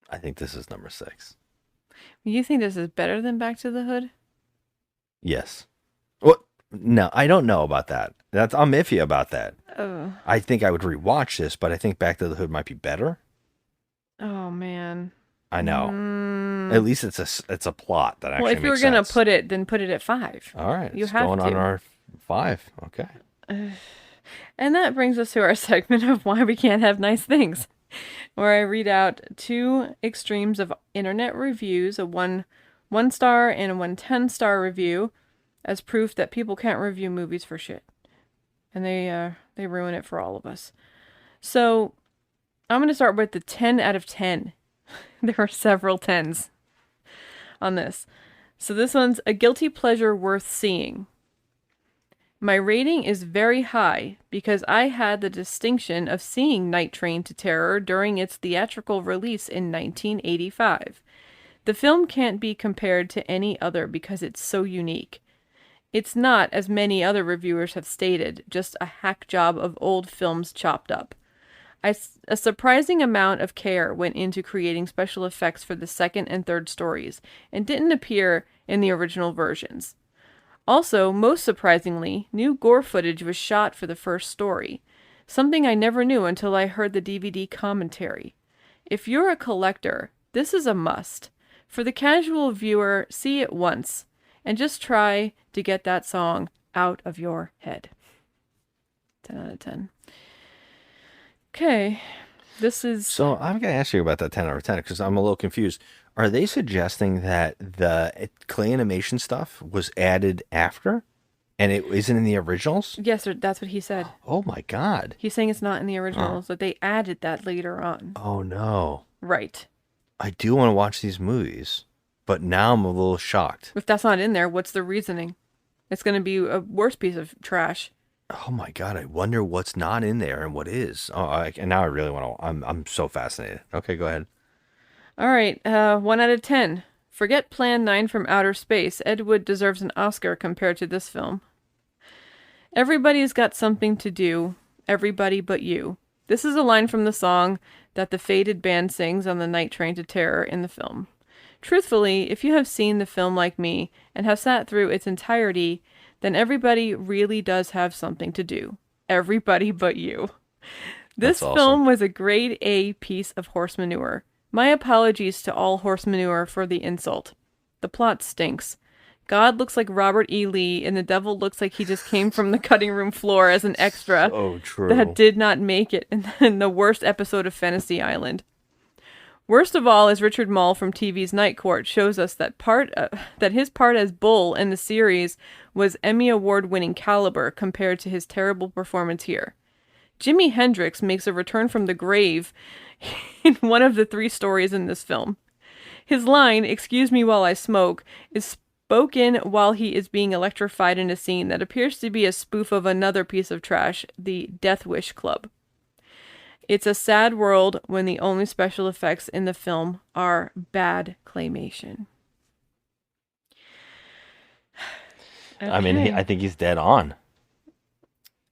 I think this is number 6. You think this is better than Back to the Hood? Yes. What? No, I don't know about that. I'm iffy about that. Oh. I think I would rewatch this, but I think Back to the Hood might be better. Oh man. I know. At least it's a plot that actually Well, if you were makes gonna sense. put it, then put it at 5. All right, You it's have going to. on our 5. Okay. And that brings us to our segment of why we can't have nice things, where I read out 2 extremes of internet reviews, a 1-star and a 10-star review, as proof that people can't review movies for shit, and they ruin it for all of us. So I'm going to start with the 10 out of 10. There are several 10s on this. So this one's a guilty pleasure worth seeing. My rating is very high because I had the distinction of seeing Night Train to Terror during its theatrical release in 1985. The film can't be compared to any other because it's so unique. It's not, as many other reviewers have stated, just a hack job of old films chopped up. A surprising amount of care went into creating special effects for the second and third stories, and didn't appear in the original versions. Also, most surprisingly, new gore footage was shot for the first story, something I never knew until I heard the DVD commentary. If you're a collector, this is a must. For the casual viewer, see it once, and just try to get that song out of your head. 10 out of 10. Okay, this is... So I'm going to ask you about that 10 out of 10 because I'm a little confused. Are they suggesting that the clay animation stuff was added after and it isn't in the originals? Yes, sir, that's what he said. Oh my God. He's saying it's not in the originals, that they added that later on. Oh no. Right. I do want to watch these movies, but now I'm a little shocked. If that's not in there, what's the reasoning? It's going to be a worse piece of trash. Oh my God, I wonder what's not in there and what is. And now I really want to, I'm so fascinated. Okay, go ahead. All right, 1 out of 10. Forget Plan 9 from Outer Space. Ed Wood deserves an Oscar compared to this film. Everybody's got something to do. Everybody but you. This is a line from the song that the Faded band sings on the Night Train to Terror in the film. Truthfully, if you have seen the film like me and have sat through its entirety, then everybody really does have something to do. Everybody but you. This film was a grade A piece of horse manure. My apologies to all horse manure for the insult. The plot stinks. God looks like Robert E. Lee, and the devil looks like he just came from the cutting room floor as an extra that did not make it in the worst episode of Fantasy Island. Worst of all is Richard Mall from TV's Night Court shows us that his part as Bull in the series was Emmy Award-winning caliber compared to his terrible performance here. Jimi Hendrix makes a return from the grave in one of the 3 stories in this film. His line, "Excuse me while I smoke," is spoken while he is being electrified in a scene that appears to be a spoof of another piece of trash, the Death Wish Club. It's a sad world when the only special effects in the film are bad claymation. Okay. I mean, I think he's dead on.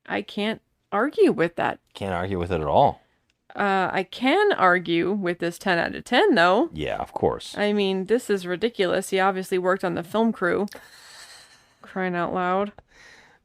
I can't argue with that. Can't argue with it at all. I can argue with this 10 out of 10, though. Yeah, of course. I mean, this is ridiculous. He obviously worked on the film crew. Crying out loud.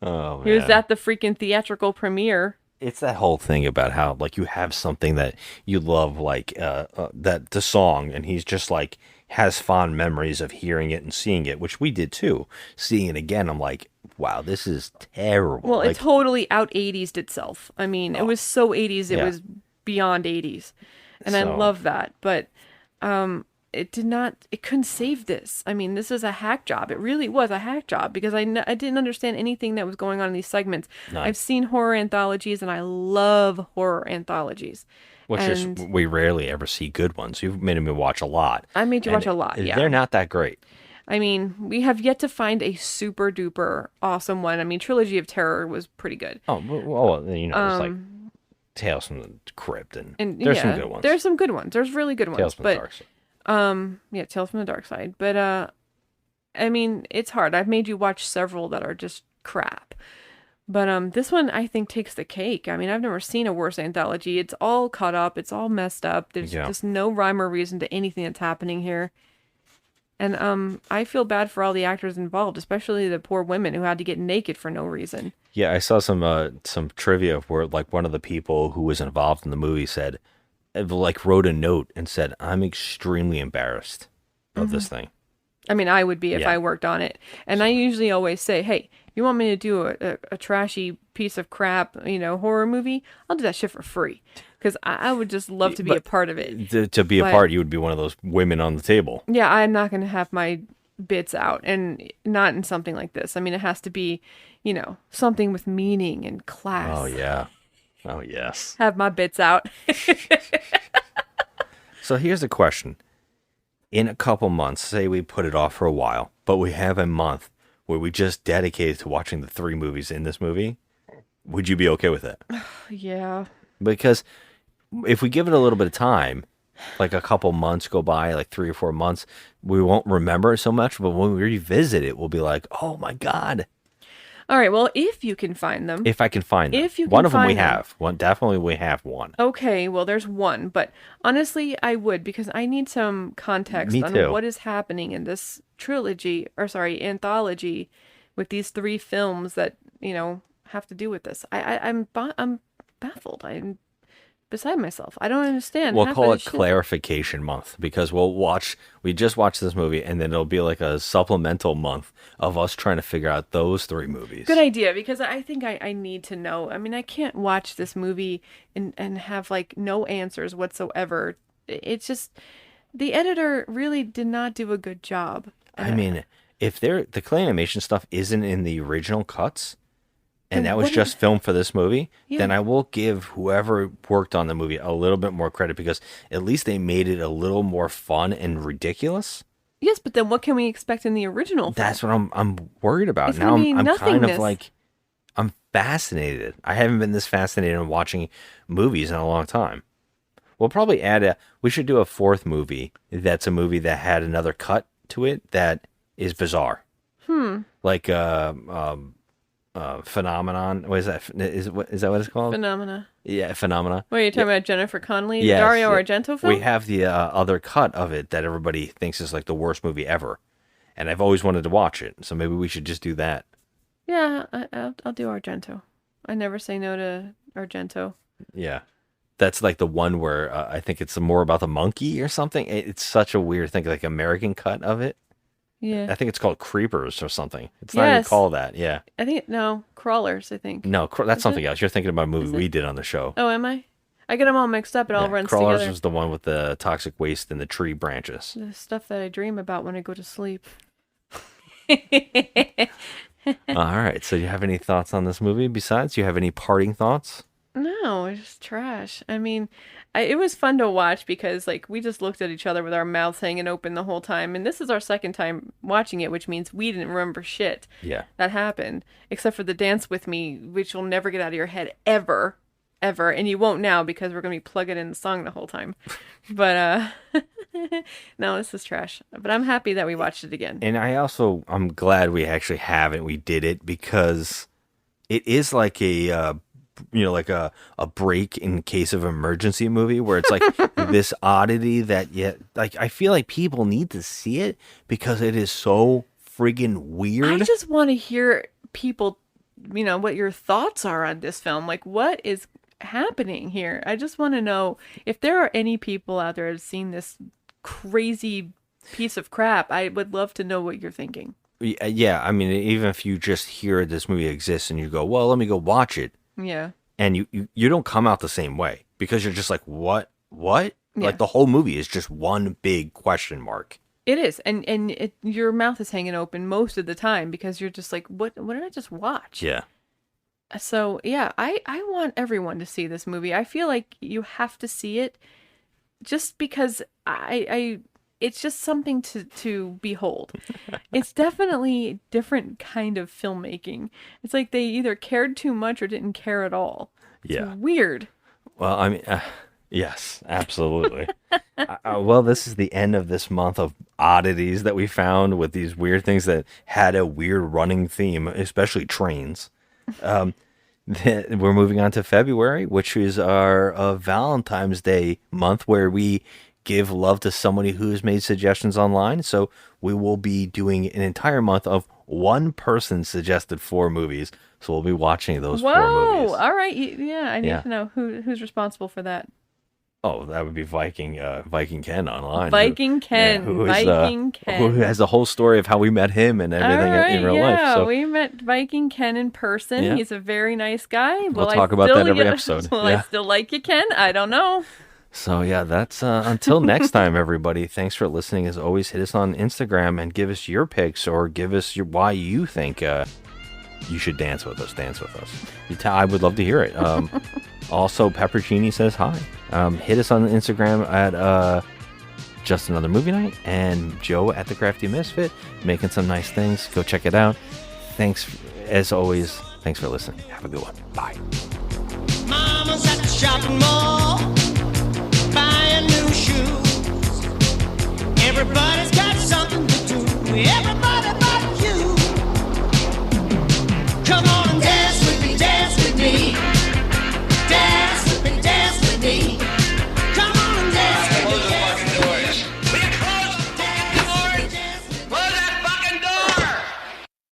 Oh, man. He was at the freaking theatrical premiere. It's that whole thing about how, like, you have something that you love, like, that the song, and he's just, like, has fond memories of hearing it and seeing it, which we did, too. Seeing it again, I'm like, wow, this is terrible. Well, like, it totally out-80'd itself. I mean, it was so 80s, it was beyond 80s. And I love that. But it couldn't save this. I mean, this is a hack job. It really was a hack job because I didn't understand anything that was going on in these segments. No. I've seen horror anthologies and I love horror anthologies. We rarely ever see good ones. You've made me watch a lot. I made you watch a lot, yeah. They're not that great. I mean, we have yet to find a super duper awesome one. I mean, Trilogy of Terror was pretty good. Oh, well, you know, it's like Tales from the Crypt, and there's some good ones. There's some good ones. There's really good ones. Tales from the Dark Side. Yeah, Tales from the Dark Side. But I mean, it's hard. I've made you watch several that are just crap. But this one I think takes the cake. I mean, I've never seen a worse anthology. It's all caught up. It's all messed up. There's just no rhyme or reason to anything that's happening here. And I feel bad for all the actors involved, especially the poor women who had to get naked for no reason. Yeah, I saw some trivia where like one of the people who was involved in the movie said, like wrote a note and said, "I'm extremely embarrassed of this thing." I mean, I would be if Yeah. I worked on it. And I usually always say, hey, you want me to do a trashy piece of crap, horror movie? I'll do that shit for free. Because I would just love to be a part of it. To be a But- part, you would be one of those women on the table. Yeah, I'm not going to have my bits out, and not in something like this. I mean, it has to be, something with meaning and class. Oh yeah. Oh yes. Have my bits out. So here's the question. In a couple months, say we put it off for a while, but we have a month where we just dedicated to watching the 3 movies in this movie, would you be okay with it? Yeah. Because if we give it a little bit of time, like a couple months go by, like 3 or 4 months, we won't remember so much, but when we revisit it, we'll be like, oh my God. All right, well, if you can find them. If I can find them. If you can one of them we find them. have. One definitely we have one. Okay, well, there's one, but honestly, I would, because I need some context Me on too. what is happening in this anthology with these 3 films that, have to do with this. I'm baffled. I'm beside myself. I don't understand. We'll half call of it this shit. clarification month because we just watched this movie and then it'll be like a supplemental month of us trying to figure out those 3 movies. Good idea, because I think I need to know. I mean, I can't watch this movie and have like no answers whatsoever. It's just the editor really did not do a good job. I mean, if the clay animation stuff isn't in the original cuts and Then that was what just is- filmed for this movie, then Yeah. I will give whoever worked on the movie a little bit more credit because at least they made it a little more fun and ridiculous. Yes, but then what can we expect in the original film? That's what I'm worried about. It's Now gonna be I'm kind of nothingness. like I'm fascinated. I haven't been this fascinated in watching movies in a long time. We'll probably we should do a 4th movie that's a movie that had another cut to it that is bizarre. Like Phenomenon. What is that? Is that what it's called? Phenomena. Yeah, Phenomena. What are you talking about, Jennifer Connelly, Yes, Dario yeah. Argento film? We have the other cut of it that everybody thinks is like the worst movie ever, and I've always wanted to watch it. So maybe we should just do that. Yeah, I'll do Argento. I never say no to Argento. Yeah. That's like the one where I think it's more about the monkey or something. It's such a weird thing, like American cut of it. Yeah. I think it's called Creepers or something. It's not even called that. Yeah. I think Crawlers. I think. No, that's Is something it? else. You're thinking about a movie Is it? we did on the show. Oh, am I? I get them all mixed up. It all runs Crawlers together. was the one with the toxic waste and the tree branches. The stuff that I dream about when I go to sleep. All right. So, you have any thoughts on this movie? Besides, you have any parting thoughts? No, it's just trash. I mean, it was fun to watch because like we just looked at each other with our mouths hanging open the whole time, and this is our second time watching it, which means we didn't remember shit Yeah. that happened, except for the dance with me, which will never get out of your head ever, and you won't now because we're gonna be plugging in the song the whole time. But no, this is trash. But I'm happy that we watched it again. And I'm glad we actually have it. We did it because it is like a like a break in case of emergency movie where it's like this oddity that like I feel like people need to see it because it is so friggin' weird. I just want to hear people, what your thoughts are on this film. Like, what is happening here? I just want to know if there are any people out there that have seen this crazy piece of crap. I would love to know what you're thinking. Yeah, I mean, even if you just hear this movie exists and you go, well, let me go watch it. Yeah. And you don't come out the same way because you're just like, what? Yeah. Like the whole movie is just one big question mark. It is. And your mouth is hanging open most of the time because you're just like, what did I just watch? Yeah. So, yeah, I want everyone to see this movie. I feel like you have to see it just because it's just something to behold. It's definitely a different kind of filmmaking. It's like they either cared too much or didn't care at all. It's Yeah. weird. Well, I mean, yes, absolutely. Well, this is the end of this month of oddities that we found with these weird things that had a weird running theme, especially trains. We're moving on to February, which is our Valentine's Day month where we give love to somebody who's made suggestions online. So we will be doing an entire month of One person suggested 4 movies, so we'll be watching those 4 Whoa! movies. All right. Yeah, I need Yeah. to know who's responsible for that. Oh, that would be Viking Ken online. Viking Ken. Who is, Viking Ken. Who has the whole story of how we met him and everything in real life. So We met Viking Ken in person. Yeah. He's a very nice guy. We'll talk about that every episode. Will Yeah. I still like you, Ken? I don't know. So yeah, that's until next time, everybody. Thanks for listening. As always, hit us on Instagram and give us your picks or give us why you think you should dance with us. I would love to hear it. Also, Peppercini says hi. Hit us on Instagram at Just Another Movie Night, and Joe at The Crafty Misfit, making some nice things. Go check it out. Thanks, as always. Thanks for listening. Have a good one. Bye. Mama's at the shopping mall, buying new shoes. Everybody's got something to do. Everybody